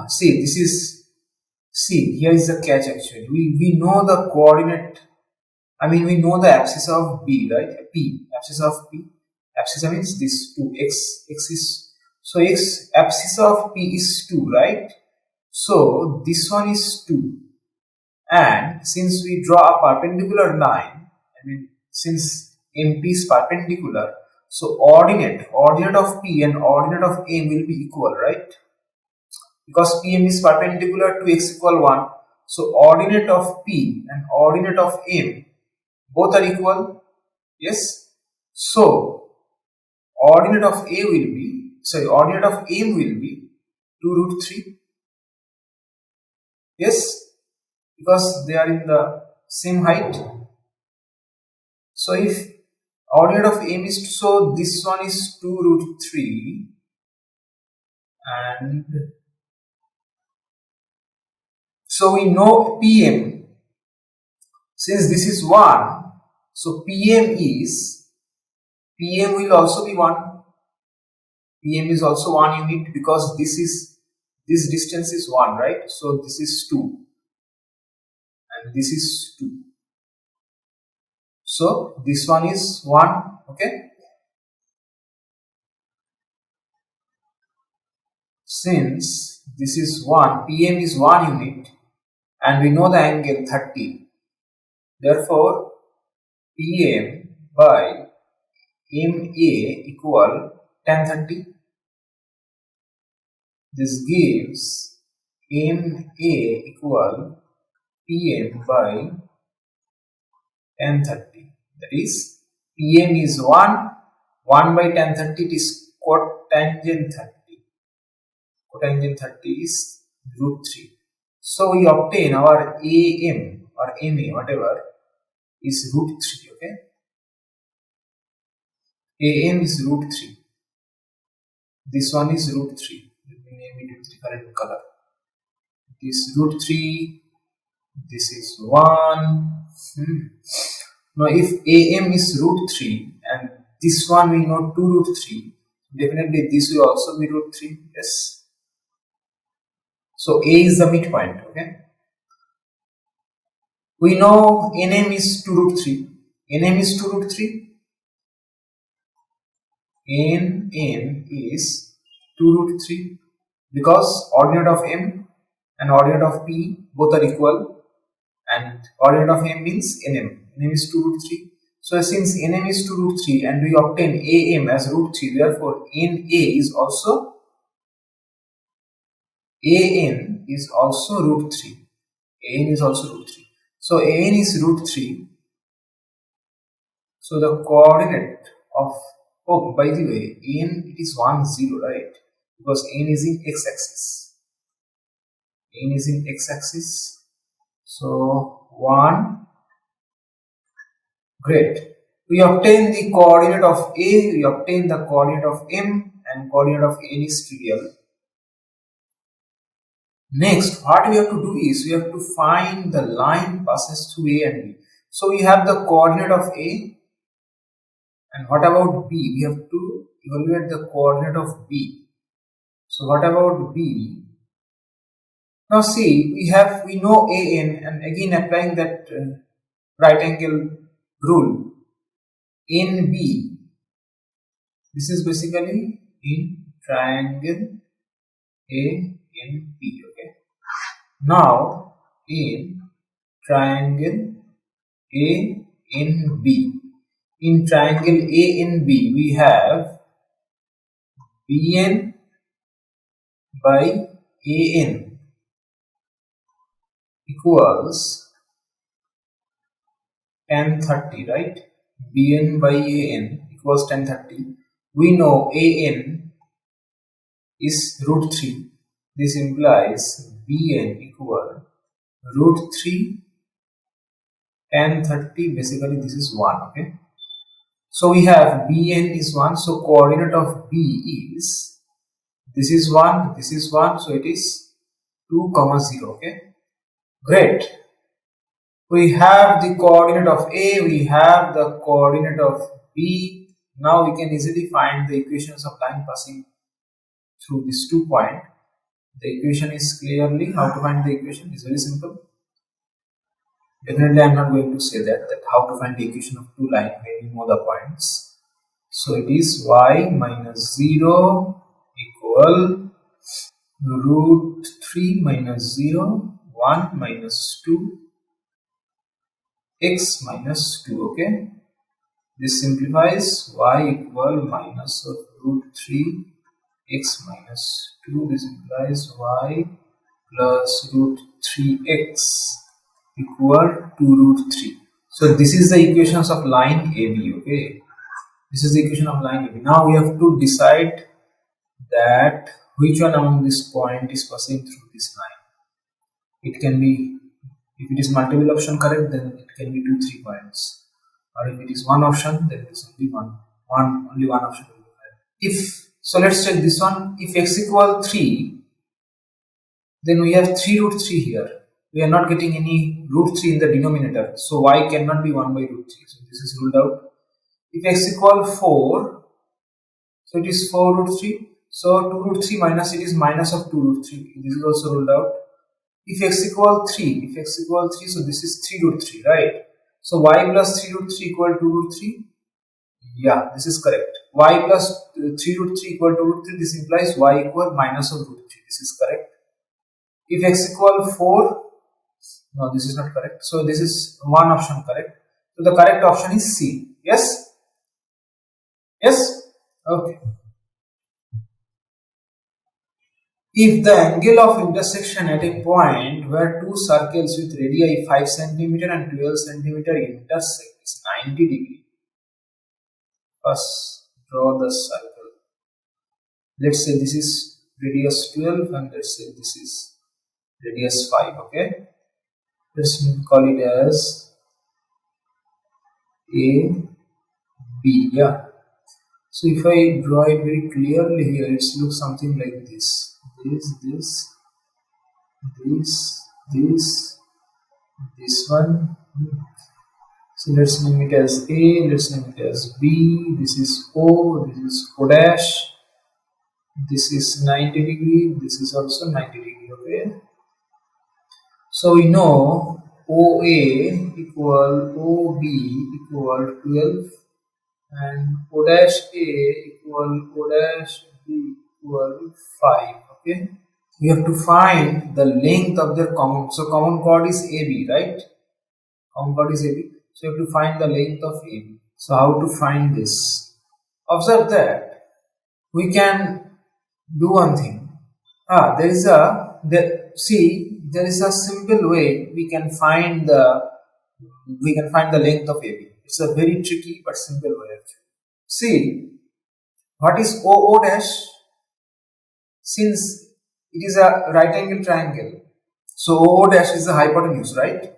See, this is, see, here is the catch actually. We know the coordinate, I mean, we know the abscissa of B, right? P, abscissa of P. Abscissa means this 2, x is, so x, abscissa of P is 2, right? So this one is 2. And since we draw a perpendicular line, I mean, since MP is perpendicular, so ordinate of P and ordinate of M will be equal, right? Because PM is perpendicular to x equal 1. So ordinate of P and ordinate of M both are equal. Yes. So ordinate of A will be, sorry, ordinate of M will be 2 root 3. Yes. Because they are in the same height. So if ordinate of M is 2, so this one is 2 root 3 and so we know PM, since this is 1, so PM will also be 1. PM is also 1 unit because this distance is 1, right? So this is 2 and this is 2. So this one is 1, okay? Since this is 1, PM is 1 unit and we know the angle 30. Therefore, PM by MA equal tan 30. This gives MA equal PM by tan 30. That is, PM is 1 by tan 30 is cotangent 30. Cotangent 30 is root 3. So we obtain our AM or MA, whatever, is root 3, okay? AM is root 3. This one is root 3. Let me name it with the correct color. It is root 3. This is 1. Now if AM is root 3 and this one we know 2 root 3, definitely this will also be root 3. Yes. So A is the midpoint, okay? We know NM is 2 root 3. NM is 2 root 3. NM is 2 root 3 because ordinate of M and ordinate of P both are equal and ordinate of M means NM. NM is 2 root 3. So since NM is 2 root 3 and we obtain AM as root 3, therefore NA is also AN is also root 3. AN is also root 3. So AN is root 3. So the coordinate of, oh, by the way, AN it is 1, 0, right? Because AN is in x-axis. AN is in x-axis. So 1. Great. We obtain the coordinate of A, we obtain the coordinate of M, and coordinate of N is trivial. Next, what we have to do is we have to find the line passes through A and B. So we have the coordinate of A, and what about B? We have to evaluate the coordinate of B. So what about B? Now see, we know AN, and again applying that right angle rule, NB. This is basically in triangle ANB, okay? Now in triangle ANB, in triangle ANB we have BN by AN equals tan 30, right? BN by AN equals tan 30. We know AN is root 3. This implies BN equal root 3 tan 30. Basically this is 1, okay? So we have BN is 1, so coordinate of B is, this is 1, this is 1, so it is 2, 0, okay? Great. We have the coordinate of A, we have the coordinate of B. Now we can easily find the equations of line passing through these 2 points. The equation is clearly, how to find the equation is very simple. Definitely I am not going to say that how to find the equation of 2 lines when you know the points. So it is y minus 0 equal root 3 minus 0, 1 minus 2, x minus 2, okay. This simplifies y equal minus of root 3 x minus 2. This implies y plus root 3x equal to root 3. So this is the equations of line AB, okay. This is the equation of line AB. Now we have to decide that which one among this point is passing through this line. It can be, if it is multiple option correct, then it can be 2, 3 points. Or if it is one option, then it is only only one option will be correct. If so, let's check this one. If x equal 3, then we have 3 root 3 here. We are not getting any root 3 in the denominator, so y cannot be 1 by root 3. So this is ruled out. If x equal 4, so it is 4 root 3. So 2 root 3 minus it is minus of 2 root 3. This is also ruled out. If x equal 3, so this is 3 root 3, right? So y plus 3 root 3 equal to root 3. Yeah, this is correct. Y plus 3 root 3 equal to root 3. This implies y equal minus of root 3. This is correct. If x equal 4, no, this is not correct. So this is one option correct. So the correct option is C. Yes? Yes? Okay. If the angle of intersection at a point where two circles with radii 5 cm and 12 cm intersect is 90 degree, first draw the circle. Let's say this is radius 12 and let's say this is radius 5, okay? Let's call it as A, B, yeah. So if I draw it very clearly here, it looks something like this. This one. So let's name it as A, let's name it as B, this is O, this is O dash, this is 90 degree, this is also 90 degree, okay. So we know OA equal OB equal 12 and O dash A equal O dash B equal 5, okay. We have to find the length of their common, so common chord is AB, right? Common chord is AB, so you have to find the length of AB. So how to find this? Observe that we can do one thing. There is a simple way we can find the length of AB. It's a very tricky but simple way actually. See, what is OO dash? Since it is a right angle triangle, so OO dash is the hypotenuse, right?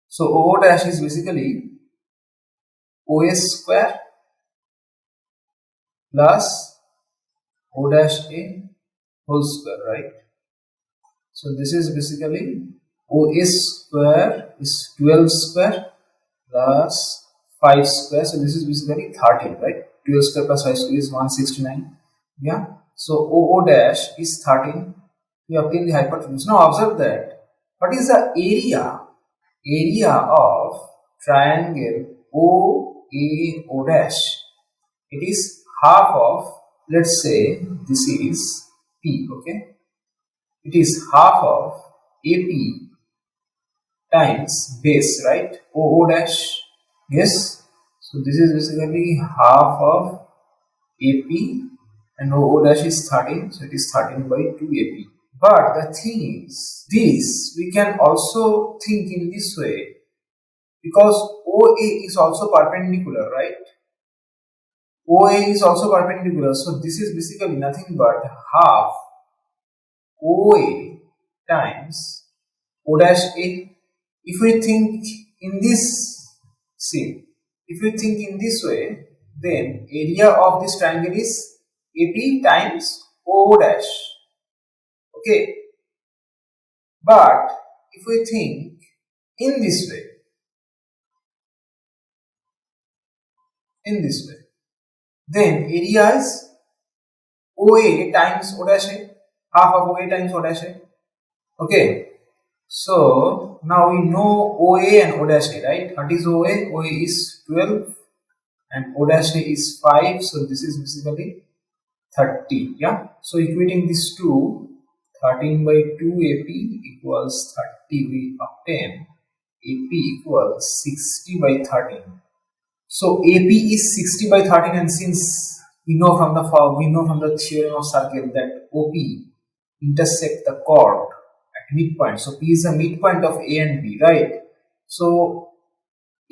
So OO dash is basically OS square plus O dash A whole square, right? So this is basically OS square is 12 square plus 5 square. So this is basically 13, right? 12 square plus 5 square is 169. Yeah. So OO dash is 13. We obtain the hypotenuse. Now observe that. What is the area? Area of triangle OAO dash. It is half of, let's say this is P, okay. It is half of AP times base, right? OO dash. Yes. So this is basically half of AP and OO dash is 13. So it is 13 by 2 AP. But the thing is, this we can also think in this way because OA is also perpendicular, right? OA is also perpendicular. So this is basically nothing but half OA times O dash A. If we think in this, if we think in this way, then area of this triangle is AP times O dash. Okay. But if we think in this way, then area is OA times O dash A, half of OA times O dash A. Okay, so now we know OA and O dash A, right? What is OA? OA is 12 and O dash A is 5, so this is basically 30. Yeah, so equating these two, 13 by 2 AP equals 30, we obtain AP equals 60 by 13. So AP is 60 by 13, and since we know from the theorem of circle that OP intersect the chord at midpoint, so P is the midpoint of A and B, right? So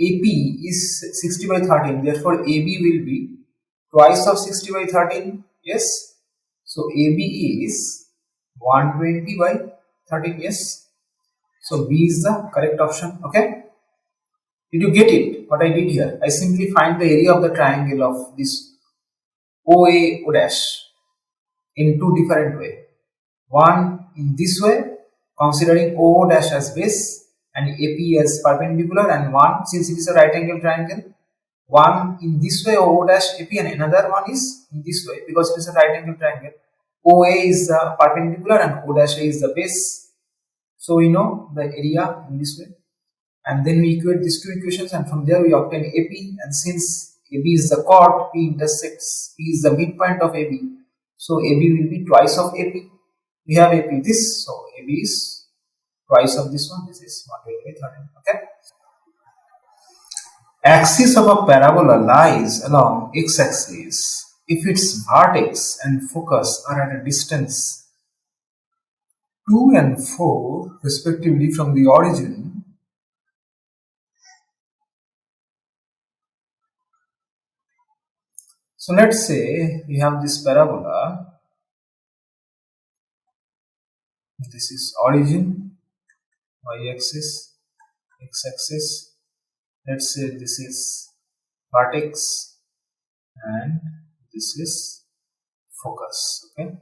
AP is 60 by 13, therefore AB will be twice of 60 by 13. Yes, so AB is 120 by 13. Yes, so B is the correct option. Okay, did you get it? What I did here, I simply find the area of the triangle of this OA O dash in two different way. One in this way, considering O dash as base and AP as perpendicular, and one, since it is a right angle triangle, one in this way O dash AP and another one is in this way, because it is a right angle triangle. OA is the perpendicular and O dash A is the base. So we know the area in this way, and then we equate these two equations, and from there we obtain AP, and since AB is the chord, P intersects, P is the midpoint of AB, so AB will be twice of AP. We have AP this, so AB is twice of this one, this is 120 by 13. Okay. Axis of a parabola lies along x-axis if its vertex and focus are at a distance 2 and 4 respectively from the origin. So let's say we have this parabola, this is origin, y-axis, x-axis, let's say this is vertex and this is focus. Okay,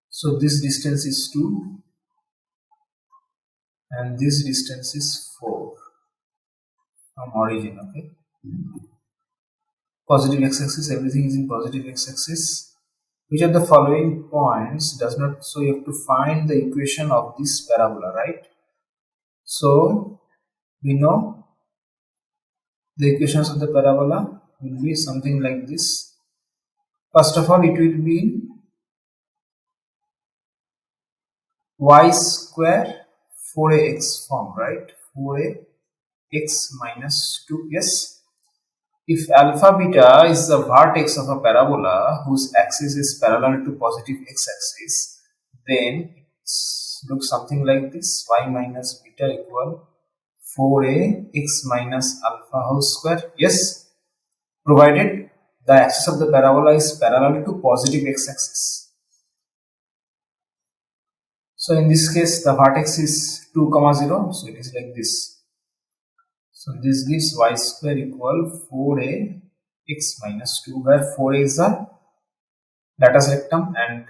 so this distance is 2 and this distance is 4 from origin. Okay, positive x-axis, everything is in positive x-axis. Which of the following points does not, so you have to find the equation of this parabola, right? So we know the equations of the parabola will be something like this. First of all, it will be in y square 4ax form, right? 4ax minus 2. Yes. If alpha beta is the vertex of a parabola whose axis is parallel to positive x-axis, then it looks something like this: y minus beta equal 4a x minus alpha whole square. Yes, provided the axis of the parabola is parallel to positive x-axis. So in this case, the vertex is 2, 0, so it is like this. So this gives y square equal 4a x minus 2, where 4a is the latus rectum and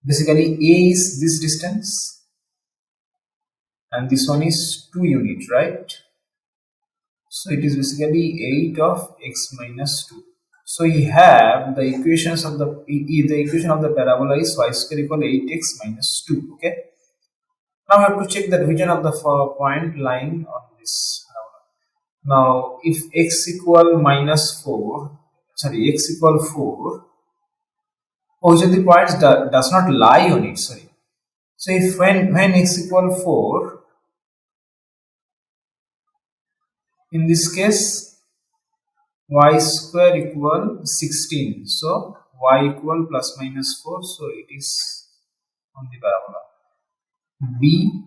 basically a is this distance and this one is 2 unit, right? So it is basically 8 of x minus 2. So we have the equations of the equation of the parabola is y square equal 8x minus 2. Okay. Now we have to check the region of the point lying on this parabola. Now, if x equal minus 4, sorry, x equal 4, which of the points does not lie on it, sorry. So, if when x equal 4, in this case, y square equal 16. So, y equal plus minus 4, so it is on the parabola. B,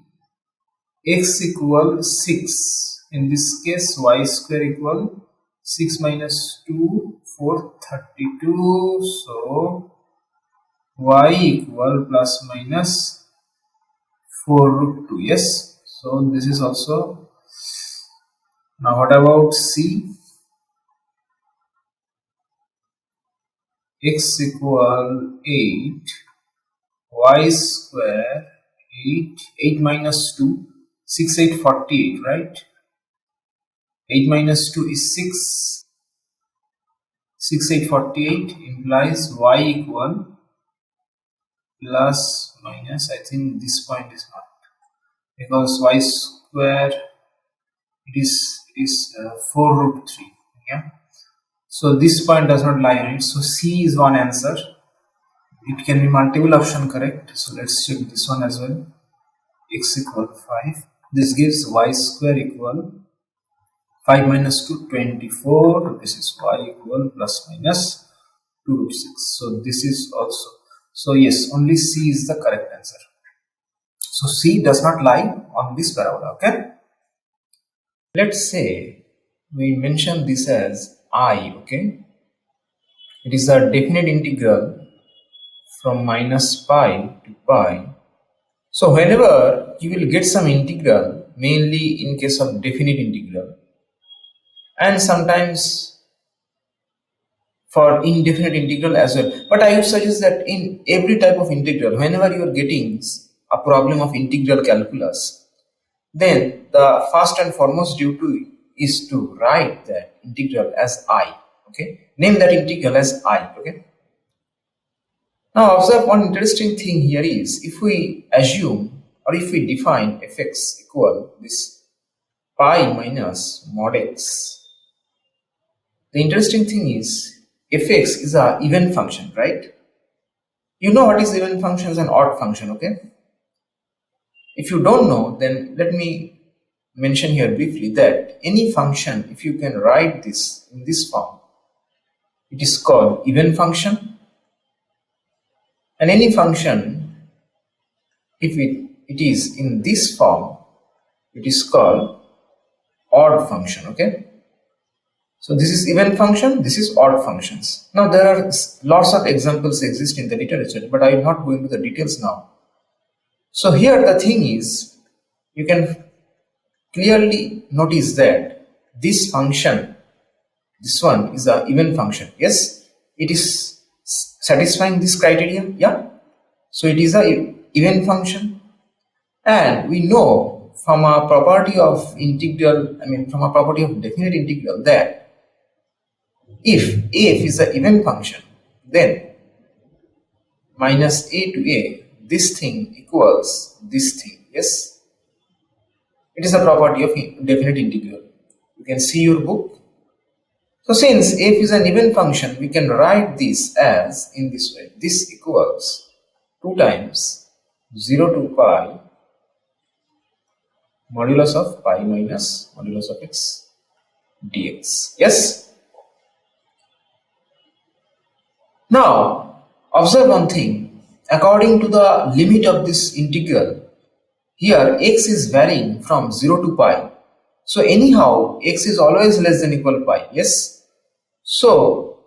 x equal 6. In this case, y square equal 6 minus 2, 4, 32. So, y equal plus minus 4 root 2. Yes. So, this is also. Now, what about C? X equal 8. Y square 8. 8 minus 2. 6, 8, 48, right? 8 minus 2 is 6. 6848 implies y equal plus minus, I think this point is not, because y square it is 4 root 3, yeah, so this point does not lie on it, so C is one answer. It can be multiple option correct, so let's check this one as well. X equal 5, this gives y square equal 5 minus 2 24, this is y equal plus minus 2 root 6, so this is also, so yes, only C is the correct answer. So C does not lie on this parabola. Okay, let's say we mention this as I. Okay, it is a definite integral from minus pi to pi. So whenever you will get some integral, mainly in case of definite integral, and sometimes for indefinite integral as well, but I would suggest that in every type of integral, whenever you are getting a problem of integral calculus, then the first and foremost duty is to write that integral as I. Okay, name that integral as I. Okay, now observe one interesting thing here is, if we assume or if we define fx equal this pi minus mod x, the interesting thing is fx is a even function, right? You know what is even function and odd function. Okay, if you don't know, then let me mention here briefly that any function, if you can write this in this form, it is called even function, and any function, if it is in this form, it is called odd function. Okay, so this is even function, this is odd functions. Now there are lots of examples exist in the literature, but I will not go into the details now. So here the thing is, you can clearly notice that this function, this one is a even function. Yes, it is satisfying this criteria. Yeah, so it is a even function, and we know from a property of integral, from a property of definite integral, that if f is an even function, then minus a to a, this thing equals this thing. Yes, it is a property of definite integral. You can see your book. So since f is an even function, we can write this as in this way. This equals 2 times 0 to pi modulus of pi minus modulus of x dx. Yes. Now observe one thing. According to the limit of this integral, here x is varying from 0 to pi. So anyhow x is always less than equal pi. Yes. So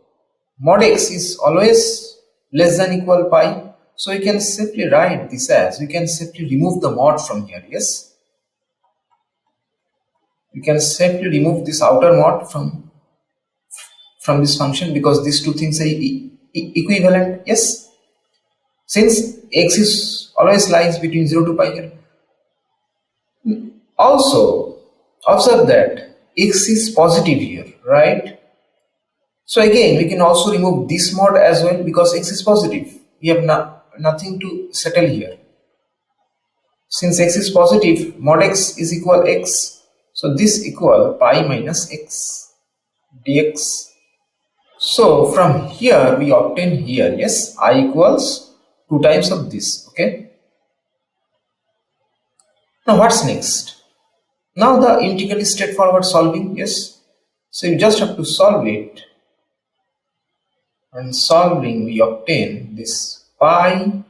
mod x is always less than equal pi. So we can simply write this as, we can simply remove the mod from here. Yes, we can simply remove this outer mod from this function, because these two things are equivalent. Yes, since x is always lies between 0 to pi here. Also observe that x is positive here, right? So again we can also remove this mod as well, because x is positive. We have nothing to settle here. Since x is positive, mod x is equal x, so this equal pi minus x dx. So from here we obtain here, yes, I equals 2 times of this. Okay, now what's next? Now the integral is straightforward solving. Yes, so you just have to solve it, and solving we obtain this pi,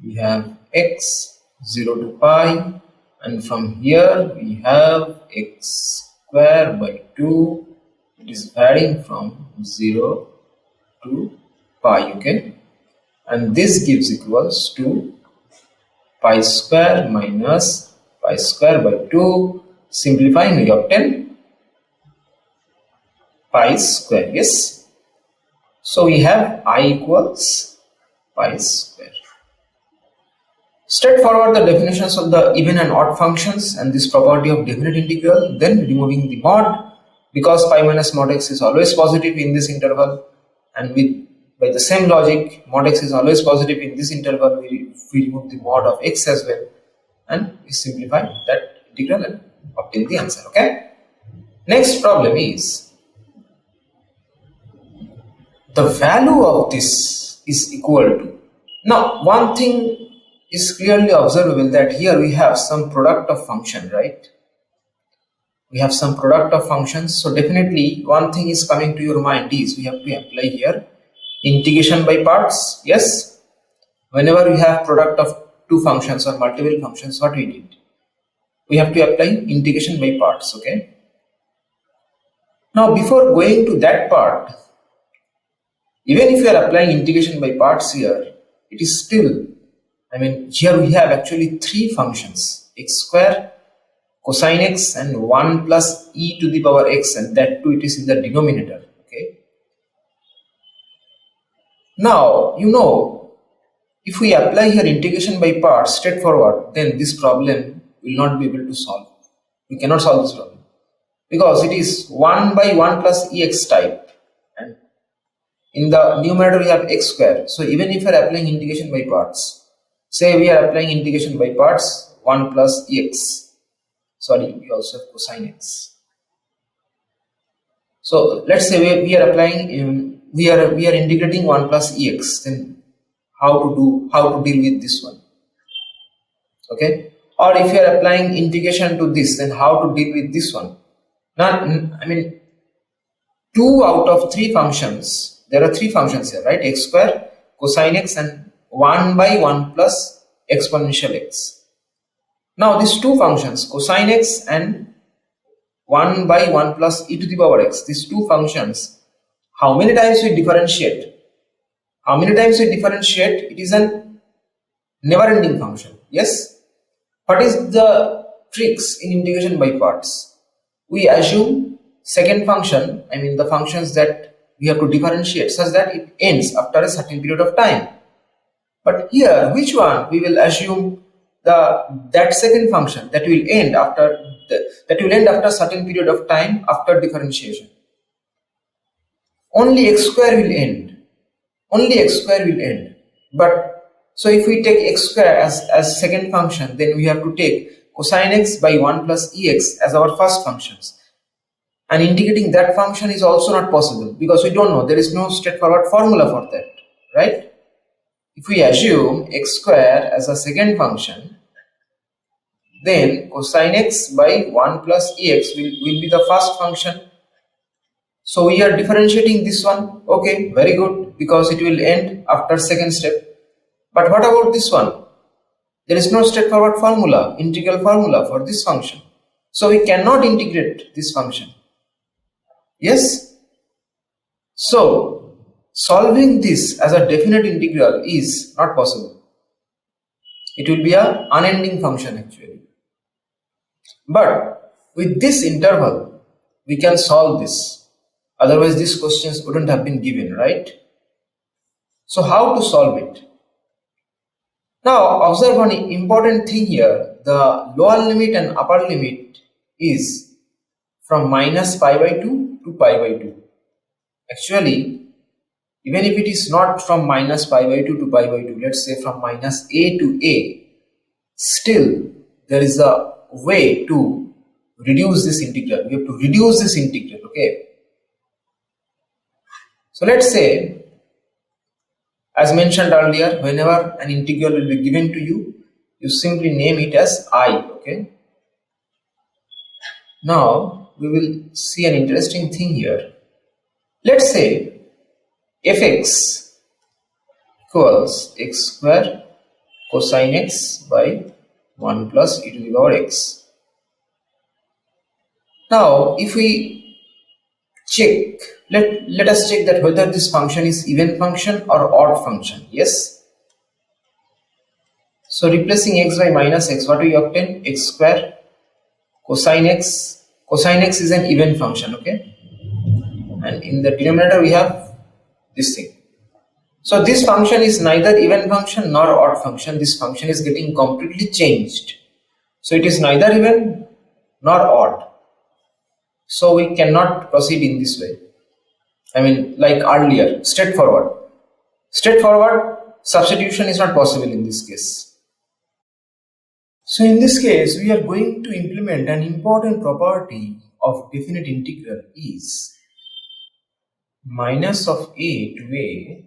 we have x 0 to pi, and from here we have x square by 2. It is varying from 0 to pi. Okay, and this gives equals to pi square minus pi square by 2. Simplifying we obtain pi square. Yes, so we have I equals pi square. Straightforward the definitions of the even and odd functions and this property of definite integral, then removing the mod, because pi minus mod x is always positive in this interval, and by the same logic, mod x is always positive in this interval, we remove the mod of x as well, and we simplify that integral and obtain the answer. Okay. Next problem is the value of this is equal to. Now, one thing is clearly observable, that here we have some product of function, right? We have some product of functions. So definitely one thing is coming to your mind is we have to apply here integration by parts. Yes, whenever we have product of two functions or multiple functions, what we did? We have to apply integration by parts. Okay. Now before going to that part, even if you are applying integration by parts here, it is still, here we have actually three functions, x square, cosine x, and 1 plus e to the power x, and that too it is in the denominator. Okay. Now, if we apply here integration by parts straightforward, then this problem will not be able to solve. We cannot solve this problem because it is 1 by 1 plus ex type, and in the numerator we have x square. So even if we are applying integration by parts, say we are applying integration by parts 1 plus ex, we also have cosine x. So let's say we are applying we are integrating 1 plus ex, then how to deal with this one? Okay. Or if you are applying integration to this, then how to deal with this one? Now, 2 out of 3 functions, there are 3 functions here, right? X square, cosine x, and 1 by 1 plus exponential x. Now these 2 functions, cosine x and 1 by 1 plus e to the power x, these 2 functions, how many times we differentiate? How many times we differentiate? It is a never-ending function. Yes. What is the tricks in integration by parts? We assume second function, the functions that we have to differentiate, such that it ends after a certain period of time. But here, which one? We will assume that second function that will end after a certain period of time after differentiation. Only x square will end. Only x square will end. But so if we take x square as second function, then we have to take cosine x by 1 plus ex as our first functions. And integrating that function is also not possible because we don't know. There is no straightforward formula for that, right? If we assume x square as a second function, then cosine x by 1 plus ex will be the first function. So we are differentiating this one. Okay, very good, because it will end after second step. But what about this one? There is no straightforward formula, integral formula for this function. So we cannot integrate this function. Yes? So solving this as a definite integral is not possible. It will be an unending function actually. But with this interval, we can solve this. Otherwise, these questions wouldn't have been given, right? So how to solve it? Now, observe one important thing here. The lower limit and upper limit is from minus pi by 2 to pi by 2. Actually, even if it is not from minus pi by 2 to pi by 2, let's say from minus a to a, still there is a way to reduce this integral. We have to reduce this integral, okay? So let's say, as mentioned earlier, whenever an integral will be given to you, you simply name it as I, okay? Now, we will see an interesting thing here. Let's say fx equals x square cosine x by 1 plus e to the power x. Now, if we check, let us check that whether this function is even function or odd function. Yes. So replacing x by minus x, what we obtain? X square cosine x. Cosine x is an even function, okay? And in the denominator we have this thing. So this function is neither even function nor odd function. This function is getting completely changed. So it is neither even nor odd. So we cannot proceed in this way. I mean, like earlier, straightforward. Straightforward substitution is not possible in this case. So in this case, we are going to implement an important property of definite integral is minus of a to a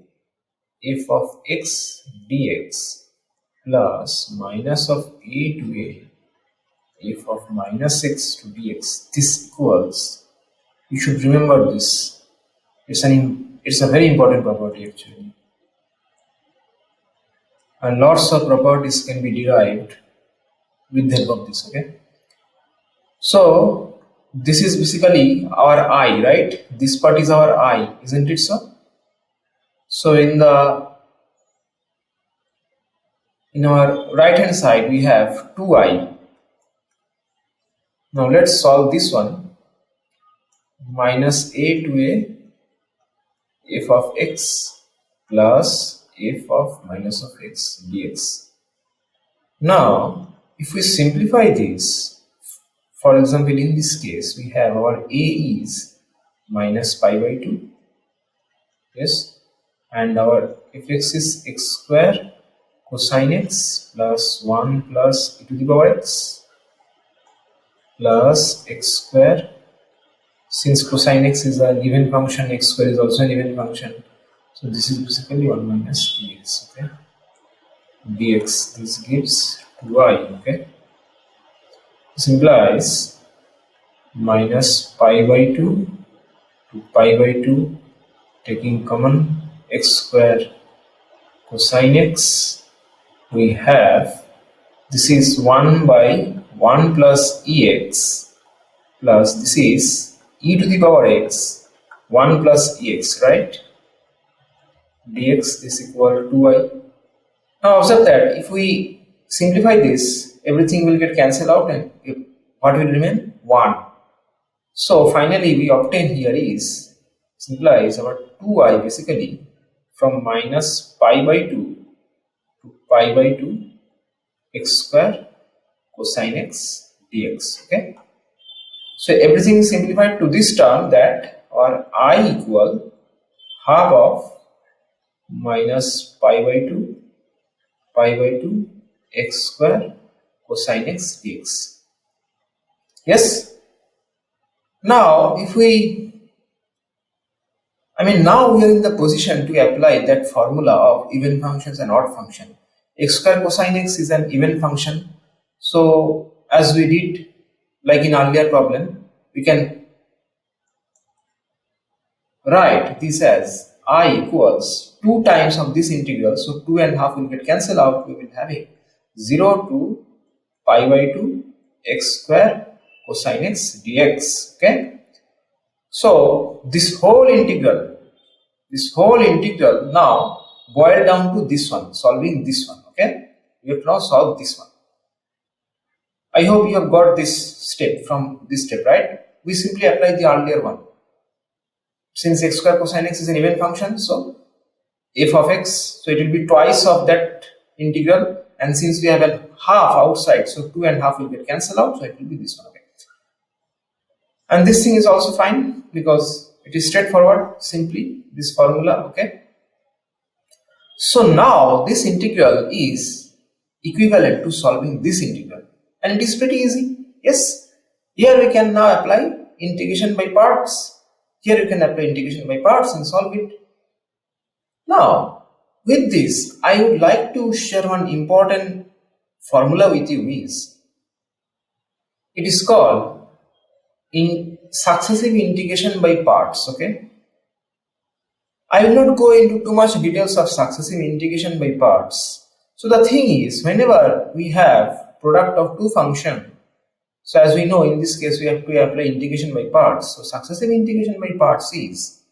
f of x dx plus minus of a to a f of minus x to dx. This equals, you should remember this. It's a very important property actually, and lots of properties can be derived with the help of this. Okay, so this is basically our I, right? This part is our I, isn't it so? So in our right hand side we have 2I. Now let's solve this one. Minus a to a f of x plus f of minus of x dx. Now if we simplify this, for example in this case we have our a is minus pi by 2, yes, and our fx is x square cosine x plus 1 plus e to the power x plus x square. Since cosine x is an even function, x square is also an even function, so this is basically 1 minus dx. Okay, dx, this gives 2i. Okay, this implies minus pi by 2 to pi by 2, taking common x square cosine x, we have, this is 1 by 1 plus ex plus this is e to the power x 1 plus ex, right? Dx is equal to 2i. Now observe that if we simplify this, everything will get cancelled out and what will remain? 1. So finally we obtain here is, implies our 2i basically from minus pi by 2 to pi by 2 x square cosine x dx. Okay, so everything is simplified to this term, that our I equal half of minus pi by 2 x square cosine x dx. Yes. Now if now we are in the position to apply that formula of even functions and odd function. X square cosine x is an even function, so as we did like in earlier problem, we can write this as I equals 2 times of this integral, so 2 and half will get cancelled out, we will have it 0 to pi by 2 x square cosine x dx. Okay, so this whole integral now boil down to this one, solving this one. Okay, we have to now solve this one. I hope you have got this step from this step, right? We simply apply the earlier one. Since x square cosine x is an even function, so f of x, so it will be twice of that integral, and since we have a half outside, so 2 and half will get cancelled out, so it will be this one. Okay, and this thing is also fine because it is straightforward, simply this formula. Okay, so now this integral is equivalent to solving this integral, and it is pretty easy. Yes, here we can now apply integration by parts. Here you can apply integration by parts and solve it. Now with this I would like to share one important formula with you. It is called in successive integration by parts. Okay, I will not go into too much details of successive integration by parts. So the thing is, whenever we have product of two functions, so as we know in this case we have to apply integration by parts. So successive integration by parts is,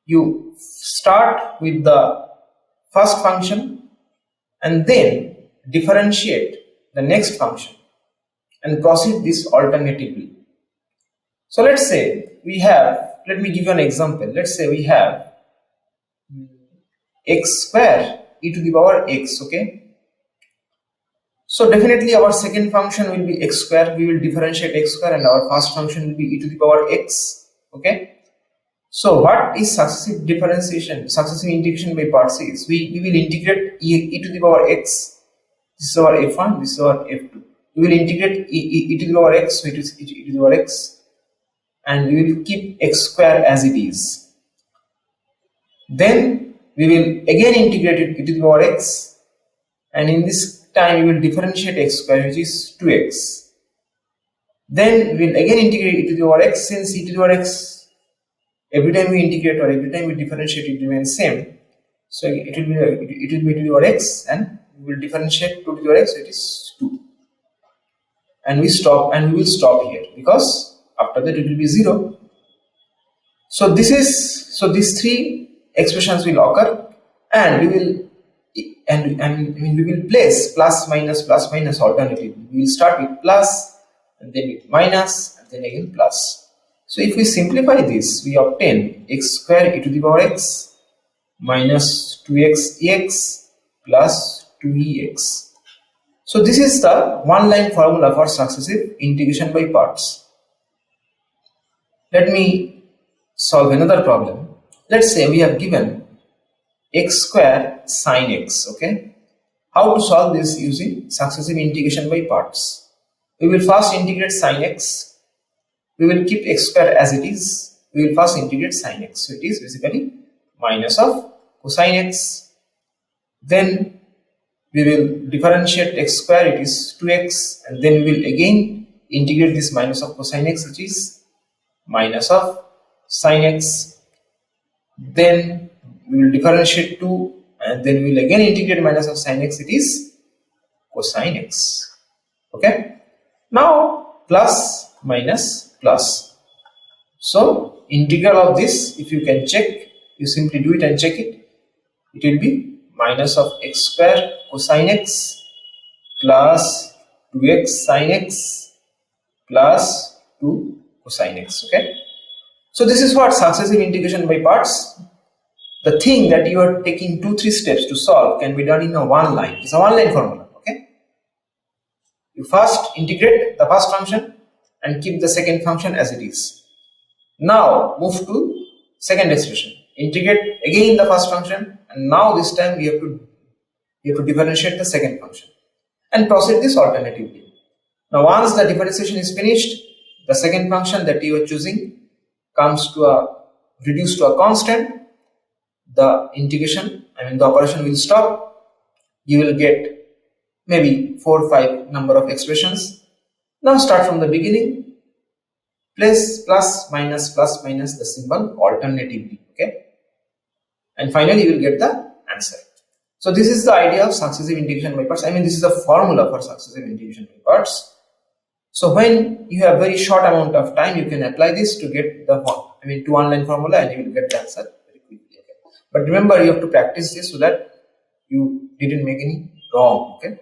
you start with the first function and then differentiate the next function and proceed this alternatively. So let's say we have, let me give you an example. Let's say we have x square e to the power x. Okay, So definitely our second function will be x square. We will differentiate x square, and our first function will be e to the power x. Okay. So what is successive differentiation, successive integration by parts is, we will integrate e to the power x. This is our f1, this is our f2. We will integrate e to the power x, so it is e to the power x, and we will keep x square as it is. Then we will again integrate it e to the power x, and in this time we will differentiate x square, which is 2x. Then we will again integrate e to the power x, since e to the power x, every time we integrate or every time we differentiate, it remains same. So it will be e to the power x, and we will differentiate 2 to the power x, so it is 2. And we will stop here, because after that it will be 0. So these three expressions will occur, and we will place plus minus alternatively. We will start with plus, and then with minus, and then again plus. So if we simplify this, we obtain x square e to the power x minus 2x ex plus 2ex. So this is the one-line formula for successive integration by parts. Let me solve another problem. Let's say we have given x square sine x. Okay, how to solve this using successive integration by parts? We will first integrate sine x. We will keep x square as it is. We will first integrate sine x. So it is basically minus of cosine x. Then we will differentiate x square, it is 2x, and then we will again integrate this minus of cosine x, which is minus of sine x. Then we will differentiate 2, and then we will again integrate minus of sine x, it is cosine x. Okay. Now plus minus plus. So integral of this, if you can check, you simply do it and check it. It will be minus of x square cosine x plus 2x sine x plus 2 cosine x. Okay. So this is what successive integration by parts. The thing that you are taking 2-3 steps to solve can be done in a one line. It's a one line formula. Okay. You first integrate the first function and keep the second function as it is. Now move to second expression. Integrate again the first function, and now this time we have to differentiate the second function and proceed this alternatively. Now once the differentiation is finished, the second function that you are choosing comes to reduced to a constant. The integration, the operation will stop. You will get maybe 4 or 5 number of expressions. Now start from the beginning. Place plus minus the symbol alternatively. Okay. And finally you will get the answer. So this is the idea of successive integration by parts. This is the formula for successive integration by parts. So when you have very short amount of time, you can apply this to get the to one-line formula, and you will get the answer very quickly. Okay. But remember, you have to practice this so that you didn't make any wrong. Okay,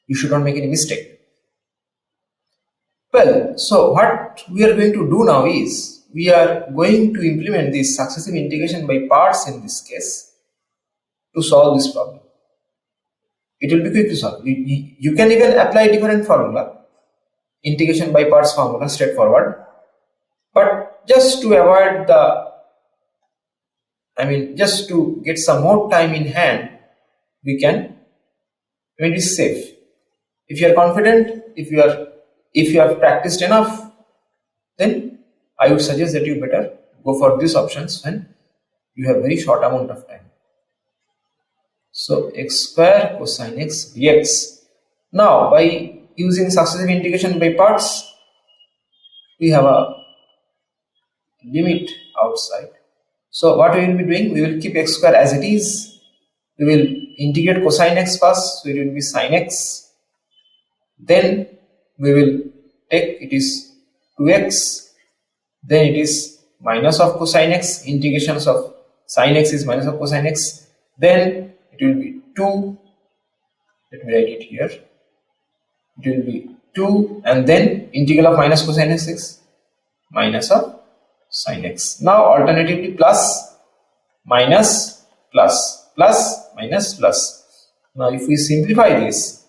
you should not make any mistake. Well, so what we are going to do now is, we are going to implement this successive integration by parts in this case to solve this problem. It will be quick to solve. You can even apply a different formula, integration by parts formula, straightforward. But just to avoid just to get some more time in hand, we can, it is safe. If you are confident, if you have practiced enough, then I would suggest that you better go for these options when you have very short amount of time. So x square cosine x dx. Now by using successive integration by parts, we have a limit outside. So what we will be doing, we will keep x square as it is. We will integrate cosine x first, so it will be sine x. Then we will take, it is 2x. Then it is minus of cosine x, integrations of sine x is minus of cosine x. Then it will be 2, let me write it here, it will be 2, and then integral of minus cosine x is minus of sine x. Now alternatively plus, minus, plus, plus, minus, plus. Now if we simplify this,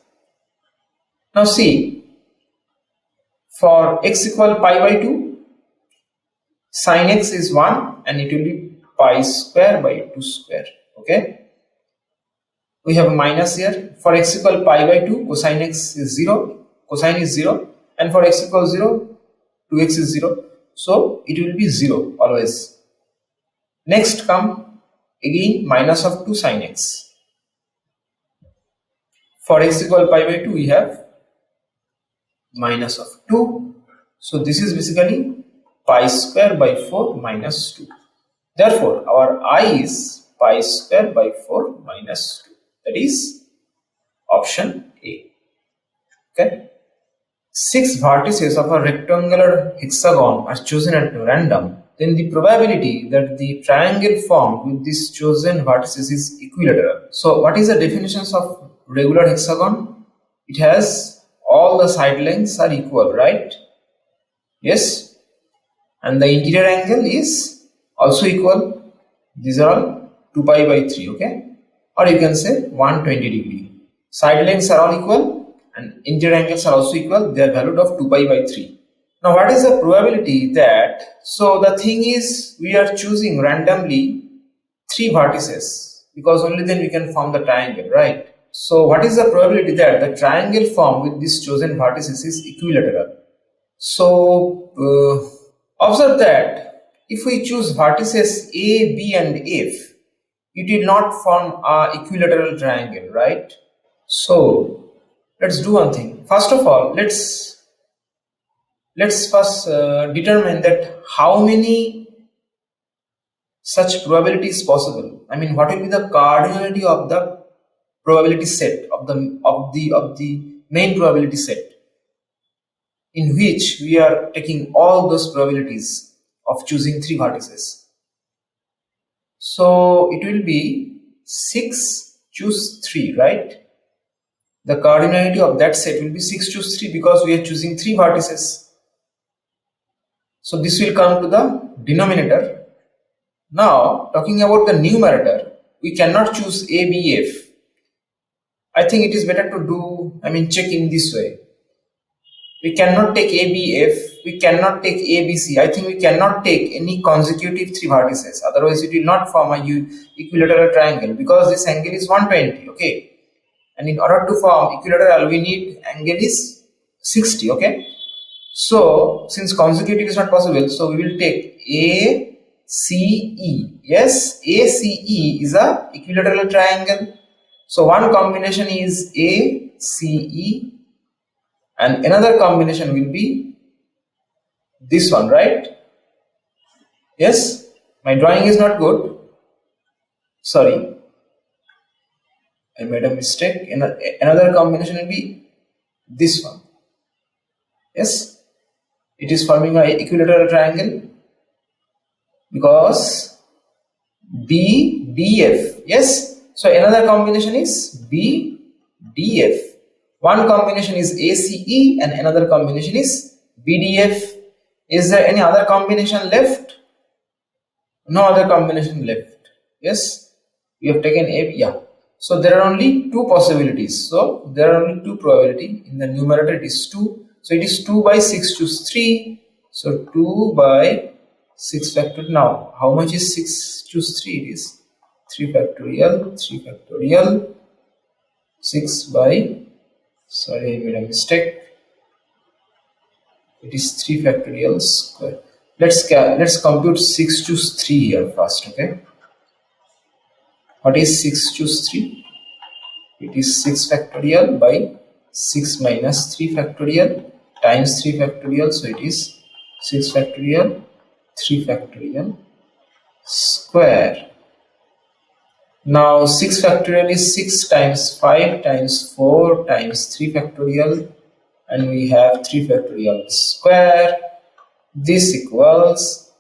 Now see, for x equal pi by 2, sin x is 1 and it will be pi square by 2 square. Okay, we have a minus here. For x equal pi by 2, cosine x is 0, cosine is 0, and for x equals 0, 2x is 0, so it will be 0 always. Next come again minus of 2 sin x. For x equal pi by 2, we have minus of 2, so this is basically pi square by 4 minus 2. Therefore, our I is pi square by 4 minus 2. That is option A. Okay. 6 vertices of a rectangular hexagon are chosen at random. Then the probability that the triangle formed with these chosen vertices is equilateral. So, what is the definitions of regular hexagon? It has all the side lengths are equal, right? Yes. And the interior angle is also equal. These are all 2 pi by 3, okay? Or you can say 120 degree. Side lengths are all equal and interior angles are also equal. They are valued of 2 pi by 3. Now what is the probability that, so the thing is we are choosing randomly 3 vertices because only then we can form the triangle, right? So what is the probability that the triangle formed with these chosen vertices is equilateral? So observe that if we choose vertices A, B and F, it will not form a equilateral triangle, right? So let's do one thing. First of all, let's first determine that how many such probabilities possible. I mean, what will be the cardinality of the probability set of the main probability set, in which we are taking all those probabilities of choosing 3 vertices. So it will be 6 choose 3, right? The cardinality of that set will be 6 choose 3 because we are choosing 3 vertices. So this will come to the denominator. Now talking about the numerator, we cannot choose A, B, F. I think it is better to do, check in this way. We cannot take A, B, F. We cannot take A, B, C. I think we cannot take any consecutive 3 vertices. Otherwise, it will not form a equilateral triangle because this angle is 120. Okay, and in order to form equilateral, we need angle is 60. Okay, so since consecutive is not possible, so we will take A, C, E. Yes, A, C, E is a equilateral triangle. So one combination is A, C, E. And another combination will be this one, right? Yes, my drawing is not good. Sorry, I made a mistake. Another combination will be this one. Yes, it is forming an equilateral triangle because B, D, F. Yes, so another combination is B, D, F. One combination is ACE and another combination is BDF. Is there any other combination left? No other combination left. Yes, we have taken A, yeah. So there are only 2 possibilities. So there are only 2 probability. In the numerator it is 2. So it is 2 by 6 choose 3. So 2 by 6 factorial. Now how much is 6 choose 3? It is 3 factorial, 3 factorial, 6 by, sorry, I made a mistake. It is 3 factorial square. Let's compute 6 choose 3 here first. Okay, what is 6 choose 3? It is 6 factorial by 6 minus 3 factorial times 3 factorial. So it is 6 factorial 3 factorial square. Now 6 factorial is 6 times 5 times 4 times 3 factorial, and we have 3 factorial square. This equals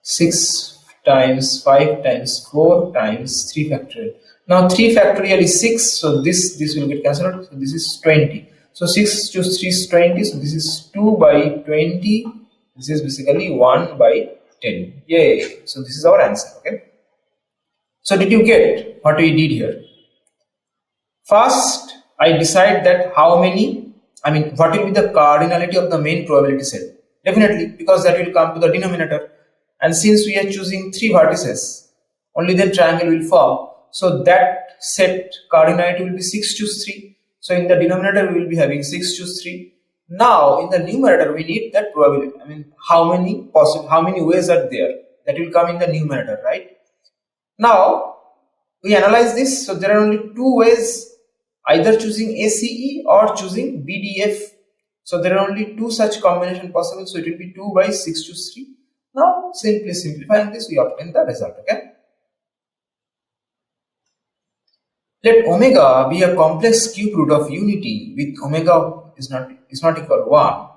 6 times 5 times 4 times 3 factorial. Now 3 factorial is 6, so this will get cancelled. So this is 20. So 6 choose 3 is 20. So this is 2 by 20. This is basically 1 by 10. Yay! So this is our answer. Okay. So did you get what we did here? First, I decide that how many I mean, what will be the cardinality of the main probability set? Definitely, because that will come to the denominator. And since we are choosing 3 vertices, only then triangle will form. So that set cardinality will be 6 choose 3. So in the denominator we will be having 6 choose 3. Now in the numerator we need that probability. I mean, how many ways are there? That will come in the numerator, right? Now we analyze this. So there are only 2 ways, either choosing ACE or choosing BDF. So there are only 2 such combination possible. So it will be 2 by 6 choose 3. Now simply simplifying this, we obtain the result. Okay. Let omega be a complex cube root of unity with omega is not equal 1.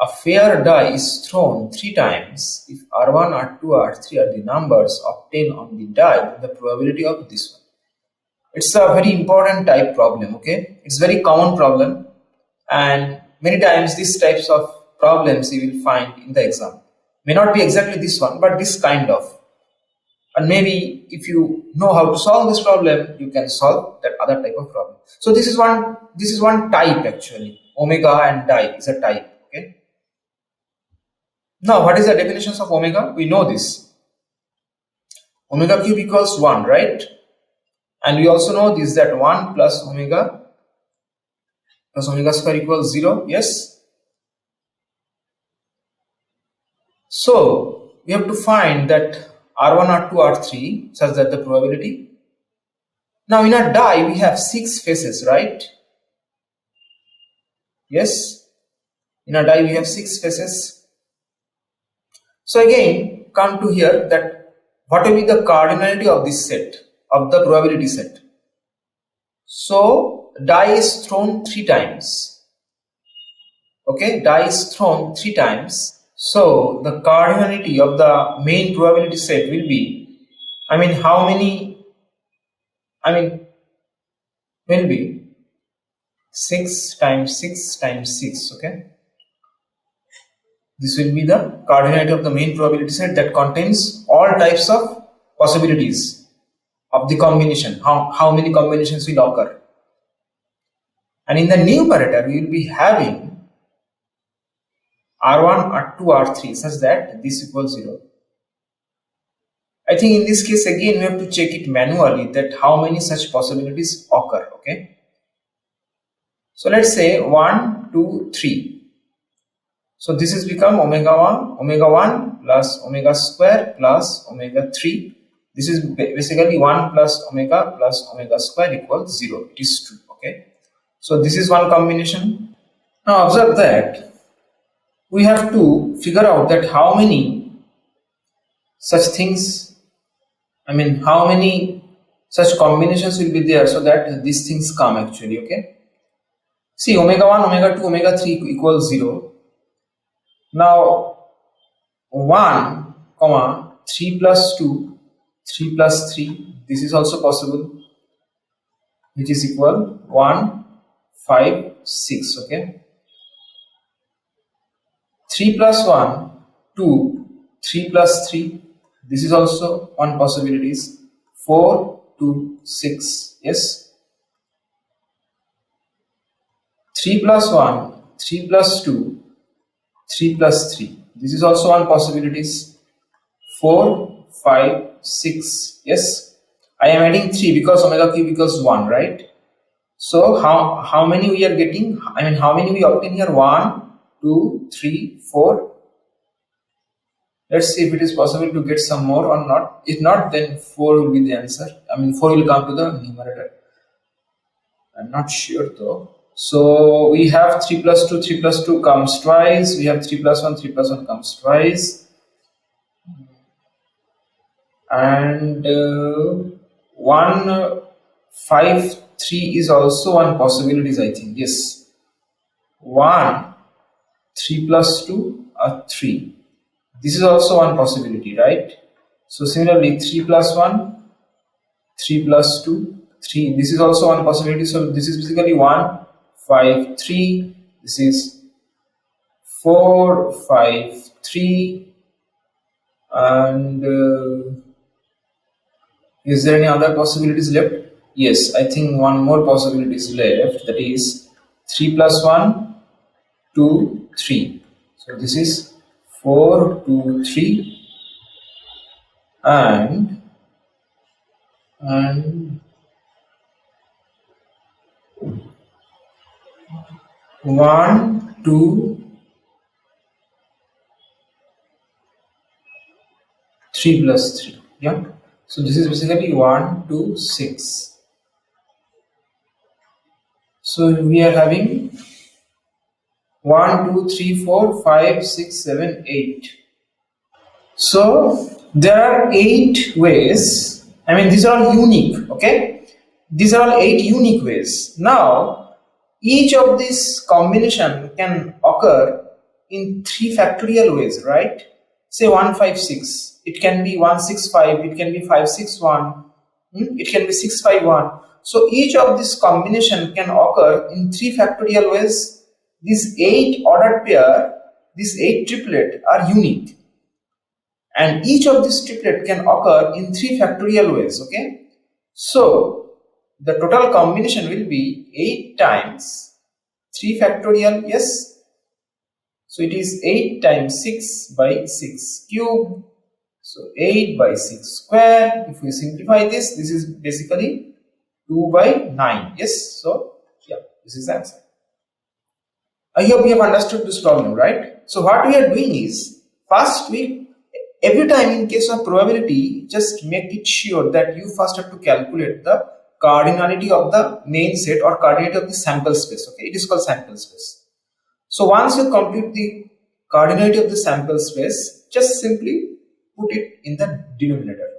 A fair die is thrown 3 times. If R1, R2, R3 are the numbers obtained on the die, then the probability of this one. It's a very important type problem. Okay, it's very common problem, and many times these types of problems you will find in the exam. May not be exactly this one, but this kind of. And maybe if you know how to solve this problem, you can solve that other type of problem. So this is one type actually. Omega and die is a type. Okay. Now what is the definitions of omega? We know this. Omega cube equals 1, right? And we also know this, that 1 plus omega square equals 0. Yes. So we have to find that R1, R2, R3 such that the probability. Now in a die we have 6 faces, right? Yes. In a die we have 6 faces. So again come to here, that what will be the cardinality of this set, of the probability set. So die is thrown 3 times. Okay, die is thrown 3 times. So the cardinality of the main probability set will be, will be 6 times 6 times 6. Okay, this will be the cardinality of the main probability set that contains all types of possibilities of the combination, how many combinations will occur. And in the numerator we will be having R1, R2, R3 such that this equals 0. I think in this case again we have to check it manually, that how many such possibilities occur. Okay, so let's say 1, 2, 3. So this has become omega 1 plus omega square plus omega 3. This is basically 1 plus omega square equals 0. It is true. Okay, so this is one combination. Now observe that we have to figure out that how many such things, how many such combinations will be there so that these things come actually. Okay, see, omega 1, omega 2, omega 3 equals 0. Now 1, 3 plus 2, 3 plus 3, this is also possible, which is equal 1, 5, 6. Okay, 3 plus 1, 2, 3 plus 3, this is also one possibility, 4, 2, 6. Yes, 3 plus 1, 3 plus 2, 3 plus 3, this is also one possibility, 4, 5, 6. Yes, I am adding 3 because omega cube equals 1, right? So how many we are getting, how many we obtain here? 1, 2, 3, 4. Let's see if it is possible to get some more or not. If not, then 4 will be the answer. 4 will come to the numerator. I'm not sure though. So we have 3 plus 2, 3 plus 2 comes twice. We have 3 plus 1, 3 plus 1 comes twice. And 1, 5, 3 is also one possibility, I think. Yes, 1, 3 plus 2 are 3. This is also one possibility, right? So similarly 3 plus 1, 3 plus 2, 3. This is also one possibility. So this is basically 1, 5, 3. This is 4, 5, 3. And is there any other possibilities left? Yes, I think one more possibility is left, that is 3 plus 1, 2, 3. So this is 4, 2, 3 and 1, 2, 3 plus 3. Yeah. So this is basically 1, 2, 6. So we are having 1, 2, 3, 4, 5, 6, 7, 8. So there are 8 ways. I mean, these are all unique. Okay, these are all 8 unique ways. Now, each of these combination can occur in 3 factorial ways, right? Say 156. It can be 165. It can be 561. It can be 651. So each of this combination can occur in 3 factorial ways. These 8 ordered pair, these 8 triplet are unique. And each of these triplet can occur in 3 factorial ways. Okay, so the total combination will be 8 times 3 factorial. Yes, so it is 8 times 6 by 6 cube. So 8 by 6 square. If we simplify this, this is basically 2 by 9. Yes, so yeah, this is the answer. I hope you have understood this problem, right? So what we are doing is, first every time in case of probability, just make it sure that you first have to calculate the cardinality of the main set or cardinality of the sample space. Okay, it is called sample space. So once you compute the cardinality of the sample space, just simply put it in the denominator.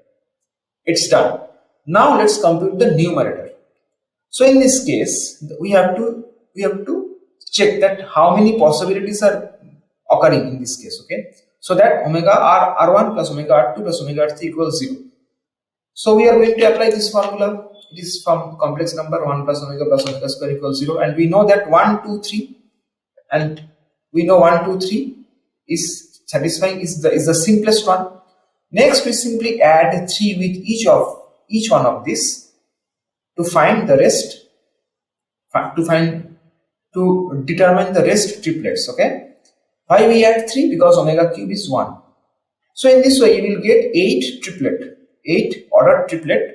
It's done. Now let's compute the numerator. So in this case, we have to check that how many possibilities are occurring in this case. Okay, so that omega r1 plus omega r2 plus omega r3 equals 0. So we are going to apply this formula. It is from complex number 1 plus omega square equals 0, and we know that 1, 2, 3, and we know 1, 2, 3 is satisfying, is the simplest one. Next, we simply add 3 with each one of this to find the rest, to determine the rest triplets. Okay, why we add 3? Because omega cube is 1. So in this way you will get 8 ordered triplet.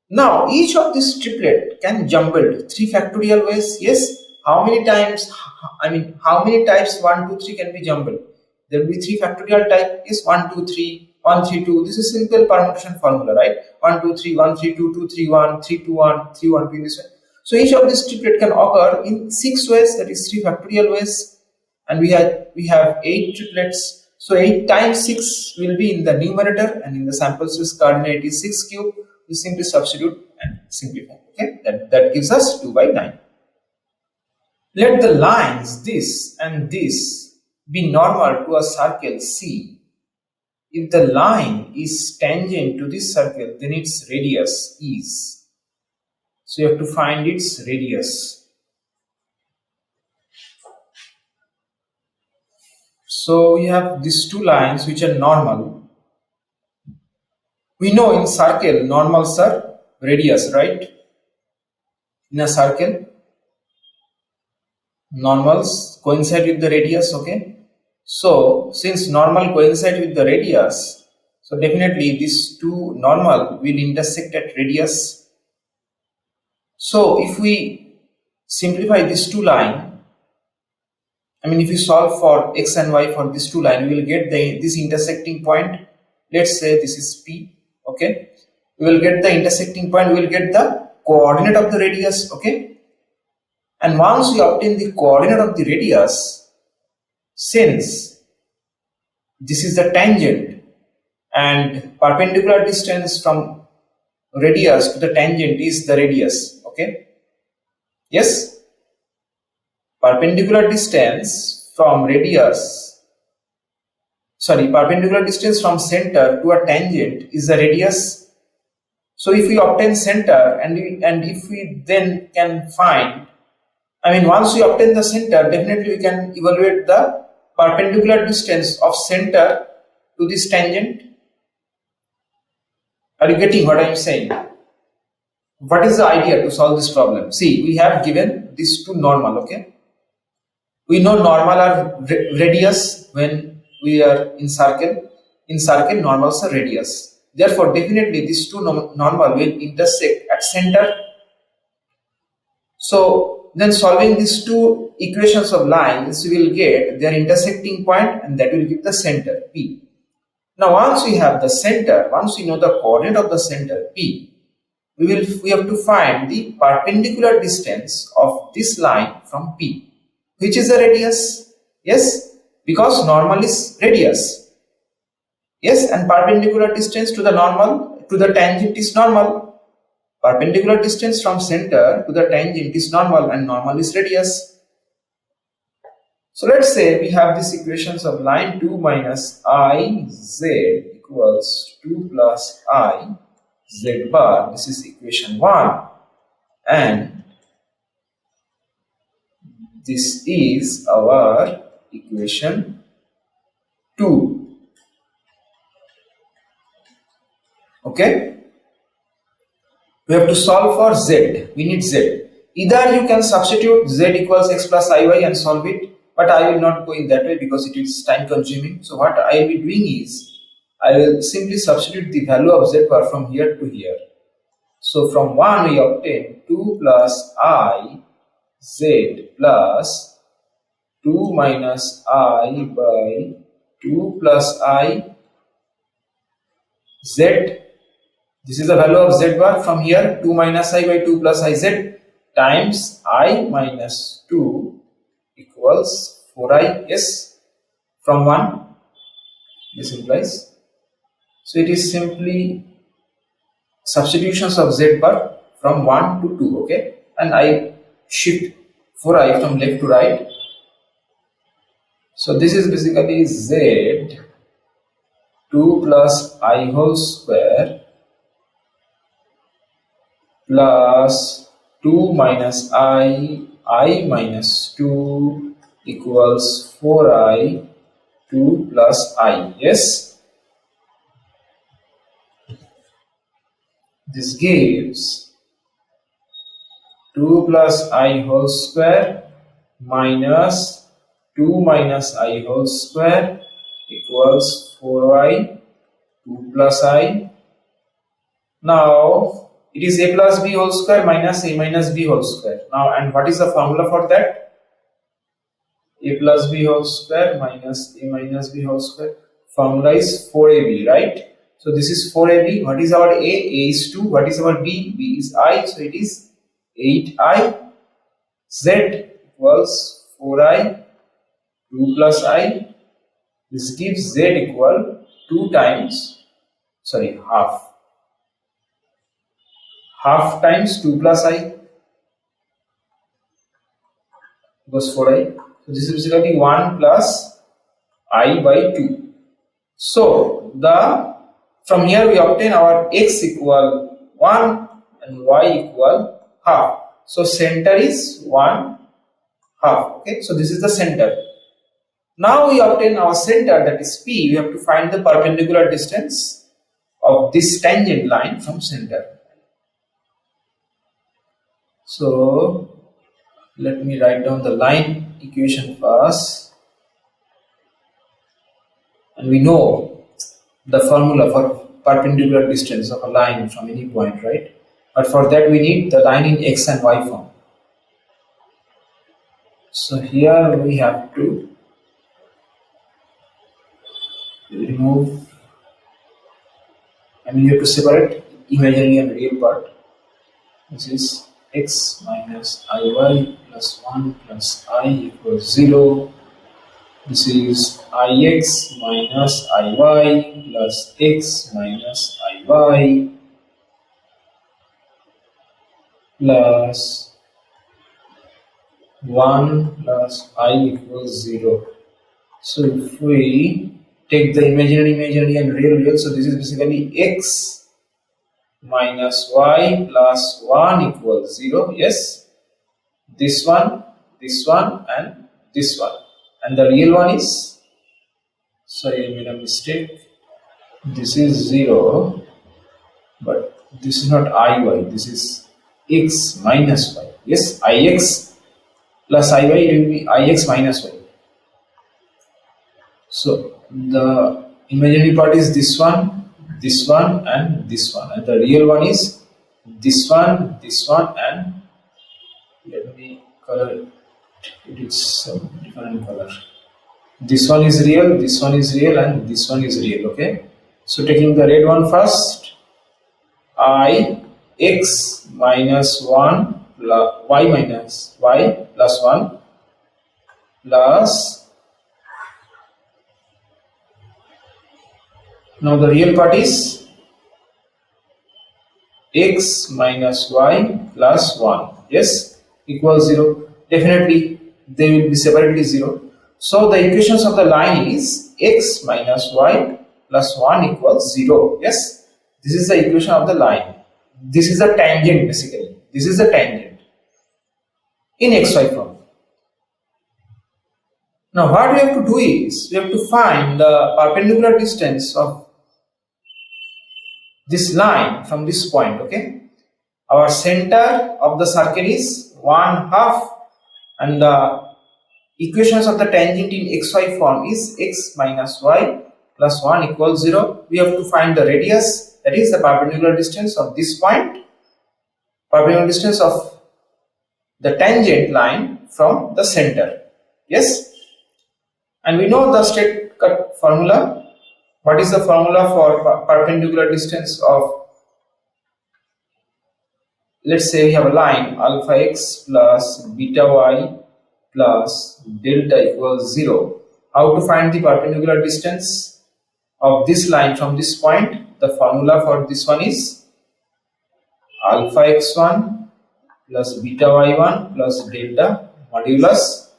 Now each of this triplet can jumbled 3 factorial ways. Yes, how many times, how many types 1, 2, 3 can be jumbled? There will be 3 factorial type. Is 1, 2, 3, 1, 3, 2. This is simple permutation formula, right? 1, 2, 3, 1, 3, 2, 2, 3, 1, 3, 2, 1, 3, 1, 2 in this way. So each of this triplet can occur in 6 ways, that is 3 factorial ways, and we have 8 triplets. So 8 times 6 will be in the numerator, and in the sample space coordinate is 6 cube. We simply substitute and simplify. Okay, that gives us 2 by 9. Let the lines this and this be normal to a circle C. If the line is tangent to this circle, then its radius is. So you have to find its radius. So we have these 2 lines which are normal. We know in circle normals are radius, right? In a circle, normals coincide with the radius. Okay, so since normal coincide with the radius, so definitely these 2 normal will intersect at radius. So if we simplify these 2 line, if you solve for x and y for these 2 line, we will get this intersecting point. Let's say this is P. Okay, we will get the intersecting point, we will get the coordinate of the radius. Okay, and once we obtain the coordinate of the radius, since this is the tangent and perpendicular distance from radius to the tangent is the radius. Okay, yes, perpendicular distance from center to a tangent is the radius. So if we obtain center and if we then can find, once we obtain the center, definitely we can evaluate the perpendicular distance of center to this tangent. Are you getting what I am saying? What is the idea to solve this problem? See, we have given these two normal, okay? We know normal are radius when we are in circle. In circle, normals are radius. Therefore, definitely these two normal will intersect at center. So, then solving these two equations of lines, we will get their intersecting point, and that will give the center P. Now, once we have the center, once we know the coordinate of the center P, we have to find the perpendicular distance of this line from P, which is the radius. Yes, because normal is radius. Yes, and perpendicular distance to the normal, to the tangent is normal. Perpendicular distance from center to the tangent is normal, and normal is radius. So let's say we have these equations of line 2 minus I z equals 2 plus I z bar. This is equation 1, and this is our equation 2. Okay, we have to solve for z. We need z. Either you can substitute z equals x plus iy and solve it, but I will not go in that way because it is time consuming. So what I will be doing is I will simply substitute the value of z bar from here to here. So from 1 we obtain 2 plus I z plus 2 minus I by 2 plus I z. This is the value of z bar from here, 2 minus I by 2 plus I z times I minus 2 equals 4I. Yes, from 1 this implies. So it is simply substitutions of z bar from 1 to 2, okay, and I shift 4I from left to right. So this is basically z 2 plus I whole square plus 2 minus I minus 2 equals 4I 2 plus I. Yes, this gives 2 plus I whole square minus 2 minus I whole square equals 4I 2 plus I. Now it is a plus b whole square minus a minus b whole square. Now, and what is the formula for that? A plus b whole square minus a minus b whole square. Formula is 4ab, right? So this is 4ab. What is our a? A is 2. What is our b? B is I. So it is 8I. Z equals 4I 2 plus I. This gives z equal 2 times, sorry, half times 2 plus I equals 4I. So this is basically 1 plus I by 2. So from here we obtain our x equal 1 and y equal half. So center is 1 half. Okay, so this is the center. Now we obtain our center, that is P. We have to find the perpendicular distance of this tangent line from center. So let me write down the line equation first, and we know the formula for perpendicular distance of a line from any point, right? But for that we need the line in x and y form. So here we have to remove, and we have to separate imaginary and real part. This is x minus iy plus 1 plus I equals 0. This is ix minus iy plus x minus iy plus 1 plus I equals 0. So if we take the imaginary and real, so this is basically x minus y plus 1 equals 0. Yes, this one, and this one, and the real one is, sorry, I made a mistake. This is 0, but this is not iy, this is x minus y. Yes, ix plus iy, it will be ix minus y. So the imaginary part is this one, and this one, and the real one is this one, and let me color it. It is some different color. This one is real, and this one is real. Okay. So taking the red one first, I x minus 1 plus y minus y plus 1 plus, now the real part is x minus y plus 1, yes, equals 0. Definitely they will be separately 0. So the equations of the line is x minus y plus 1 equals 0. Yes, this is the equation of the line. This is the tangent basically. This is the tangent in xy form. Now what we have to do is, we have to find the perpendicular distance of this line from this point. Okay, our center of the circle is 1/2 and the equations of the tangent in xy form is x minus y plus 1 equals 0. We have to find the radius, that is the perpendicular distance of this point, perpendicular distance of the tangent line from the center. Yes, and we know the straight cut formula. What is the formula for perpendicular distance of, let's say we have a line alpha x plus beta y plus delta equals 0. How to find the perpendicular distance of this line from this point? The formula for this one is alpha x1 plus beta y1 plus delta modulus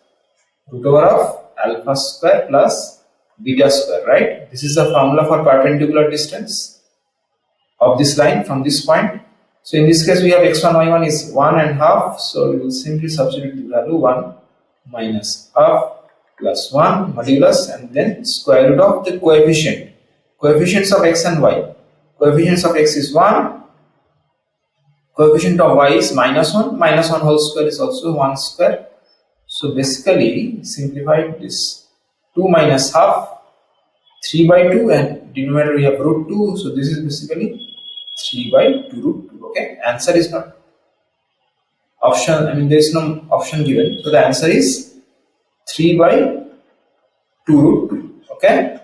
root over of alpha square plus beta square, right? This is the formula for perpendicular distance of this line from this point. So in this case we have x1 y1 is 1/2, so we will simply substitute the value 1 minus half plus 1 modulus and then square root of the coefficients of x and y. Coefficients of x is 1, coefficient of y is -1, -1 whole square is also 1 square. So basically simplified this 2 minus half, 3/2, and denominator we have root 2, so this is basically 3/2 root 2. Okay, answer is not option, I mean there is no option given, so the answer is 3/2 root 2. Okay,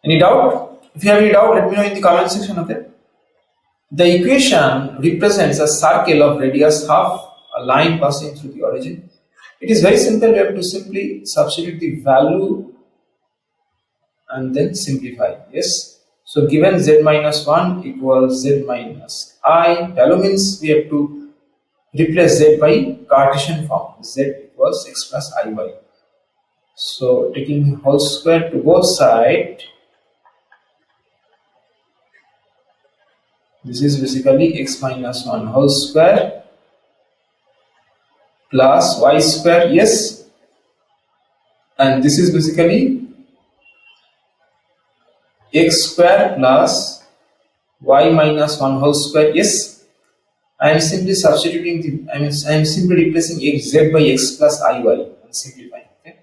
any doubt? If you have any doubt, let me know in the comment section. Okay, the equation represents a circle of radius half, a line passing through the origin. It is very simple. We have to simply substitute the value and then simplify. Yes, so given z minus 1 equals z minus I, value means we have to replace z by Cartesian form, z equals x plus iy. So taking whole square to both sides, this is basically x minus 1 whole square plus y square, yes, and this is basically x square plus y minus 1 whole square. Yes, I am simply substituting the, I am simply replacing z by x plus iy and simplifying. Okay,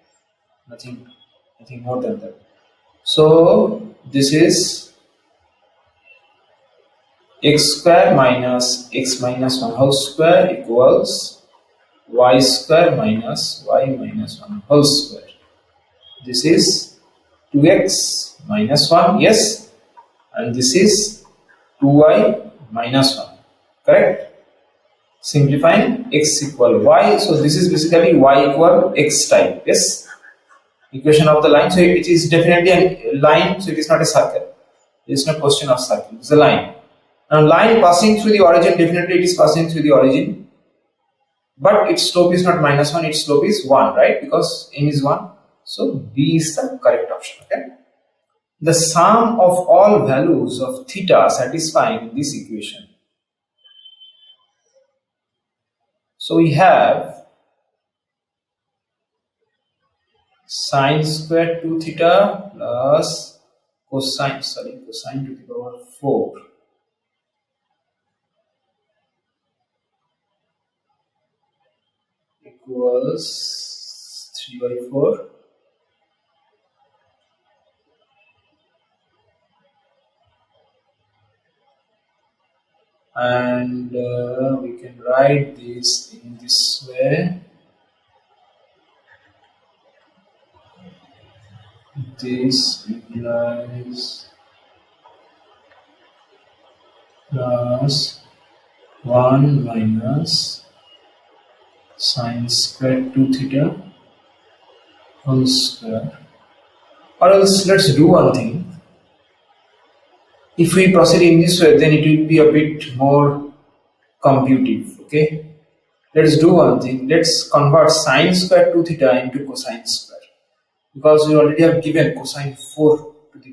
nothing more than that. So this is x square minus x minus 1 whole square equals y square minus y minus 1 whole square. This is 2x minus 1, yes, and this is 2y minus 1, correct? Simplifying, x equal y, so this is basically y equal x type. Yes, equation of the line. So it is definitely a line, so it is not a circle. There is no question of circle, it is a line. Now line passing through the origin, definitely it is passing through the origin, but its slope is not -1, its slope is 1, right? Because m is 1, so B is the correct option. Okay, the sum of all values of theta satisfying this equation. So we have sine square 2 theta plus cosine to the power 4 equals 3 by 4. And we can write this in this way. This implies plus 1 minus sine square 2 theta whole square. Or else let's do one thing. If we proceed in this way, then it will be a bit more computive. Okay, let's do one thing. Let's convert sine square 2 theta into cosine square, because we already have given cosine 4 to the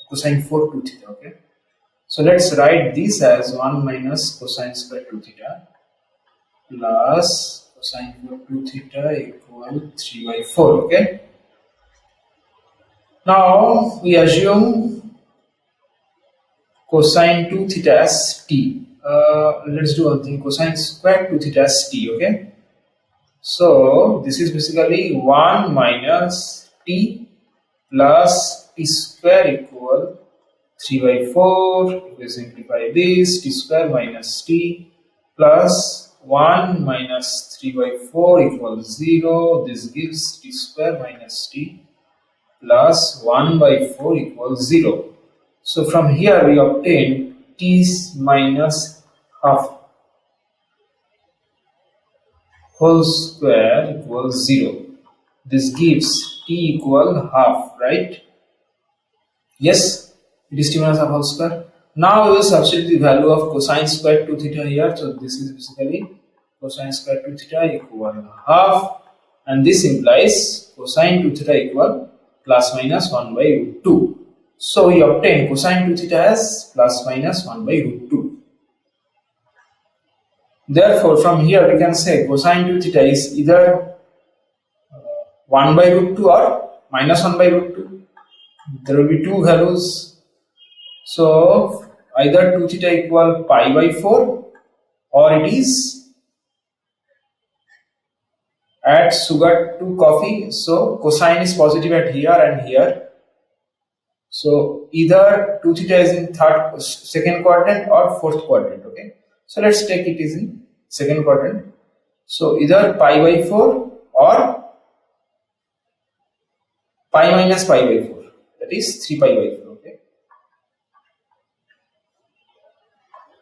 cosine 4 2 theta. Okay, so let's write this as 1 minus cosine square 2 theta plus cosine 4 2 theta equal 3 by 4. Okay, now we assume cosine 2 theta as t. Let's do one thing. Cosine square 2 theta as t. Okay, so this is basically 1 minus t plus t square equal 3 by 4. If we simplify this, t square minus t plus 1 minus 3 by 4 equals 0. This gives t square minus t plus 1 by 4 equals 0. So from here we obtain t minus half whole square equals 0. This gives t equal half, right? Yes, it is t minus half whole square. Now we will substitute the value of cosine square 2 theta here. So this is basically cosine square 2 theta equal half, and this implies cosine 2 theta equal plus minus 1 by root 2. So we obtain cosine 2 theta as plus minus 1 by root 2. Therefore, from here we can say cosine 2 theta is either 1 by root 2 or minus 1 by root 2. There will be two values. So either 2 theta equal pi by 4, or it is add sugar to coffee. So cosine is positive at here and here. So either 2 theta is in second quadrant or fourth quadrant. Okay, so let's take it is in second quadrant. So either pi by 4 or pi minus pi by 4, that is 3 pi by 4. Okay,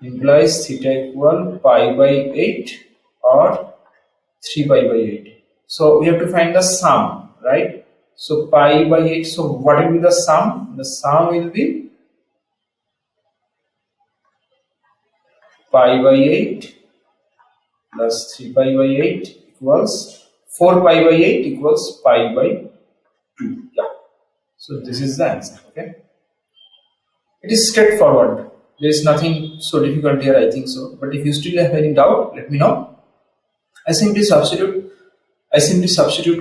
implies theta equal pi by 8 or 3 pi by 8. So we have to find the sum, right? So pi by 8, so what will be the sum? The sum will be pi by 8 plus 3 pi by 8 equals 4 pi by 8 equals pi by 2. Yeah. So this is the answer. Okay. It is straightforward. There is nothing so difficult here, I think so. But if you still have any doubt, let me know. I simply substitute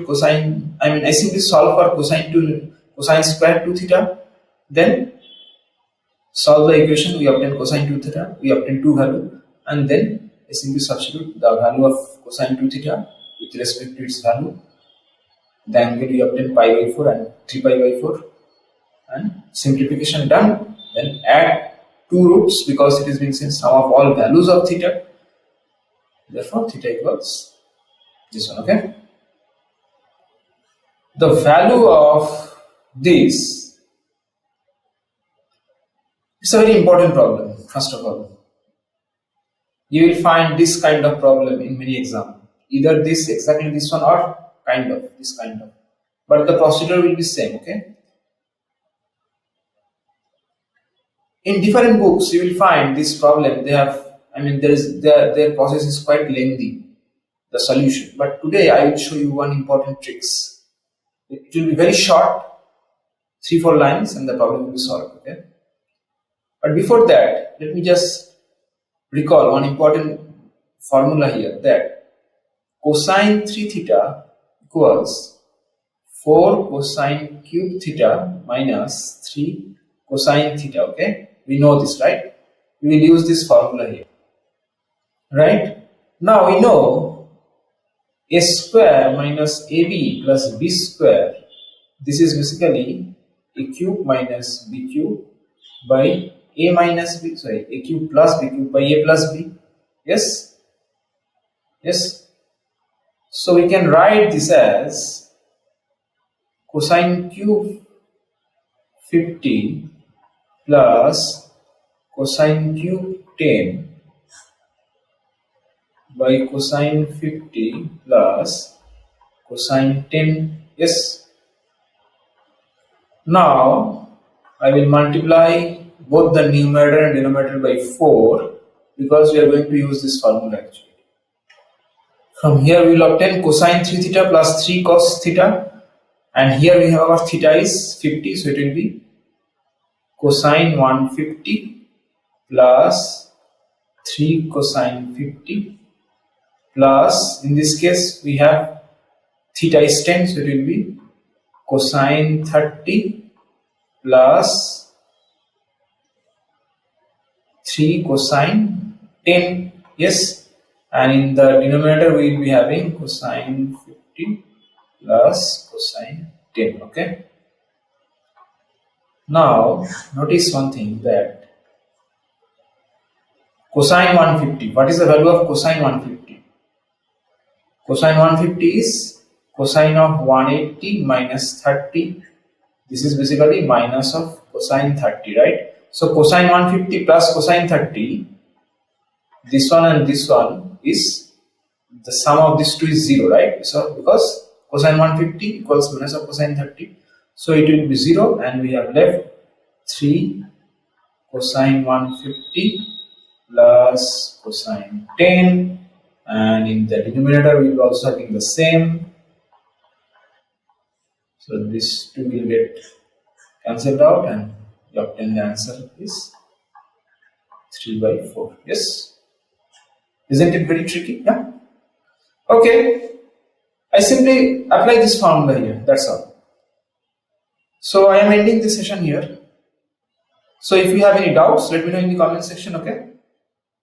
cosine, I simply solve for cosine square 2 theta, then solve the equation, we obtain cosine 2 theta, we obtain 2 value, and then I simply substitute the value of cosine 2 theta with respect to its value. The angle we obtain pi by 4 and 3 pi by 4, and simplification done. Then add two roots because it is being seen sum of all values of theta. Therefore, theta equals this one. Okay. The value of this, it's a very important problem. First of all, you will find this kind of problem in many exams. Either this, exactly this one, or kind of this kind of. But the procedure will be same. Okay. In different books, you will find this problem. They have, their process is quite lengthy, the solution. But today I will show you one important tricks. It will be very short, 3-4 lines, and the problem will be solved. Okay. But before that, let me just recall one important formula here, that cosine 3 theta equals 4 cosine cube theta minus 3 cosine theta. Okay. We know this, right? We will use this formula here. Right? Now we know a square minus ab plus b square, this is basically a cube minus b cube by a minus b, sorry, a cube plus b cube by a plus b. Yes, yes. So we can write this as cosine cube 50 plus cosine cube 10 by cosine 50 plus cosine 10. Yes. Now I will multiply both the numerator and denominator by 4 because we are going to use this formula actually. From here we will obtain cosine 3 theta plus 3 cos theta, and here we have our theta is 50, so it will be cosine 150 plus 3 cosine 50 plus, in this case we have theta is 10, so it will be cosine 30 plus 3 cosine 10. Yes, and in the denominator we will be having cosine 50 plus cosine 10. Okay, now notice one thing, that cosine 150, what is the value of cosine 150? Cosine 150 is cosine of 180 minus 30. This is basically minus of cosine 30, right? So cosine 150 plus cosine 30, this one and this one is, the sum of these two is 0, right? So because cosine 150 equals minus of cosine 30, so it will be 0, and we have left 3 cosine 150 plus cosine 10, and in the denominator we will also having the same. So this 2 will get cancelled out, and you obtain the answer is 3 by 4. Yes, isn't it very tricky? Yeah. Okay, I simply apply this formula here, that's all. So I am ending this session here. So if you have any doubts, let me know in the comment section. Okay.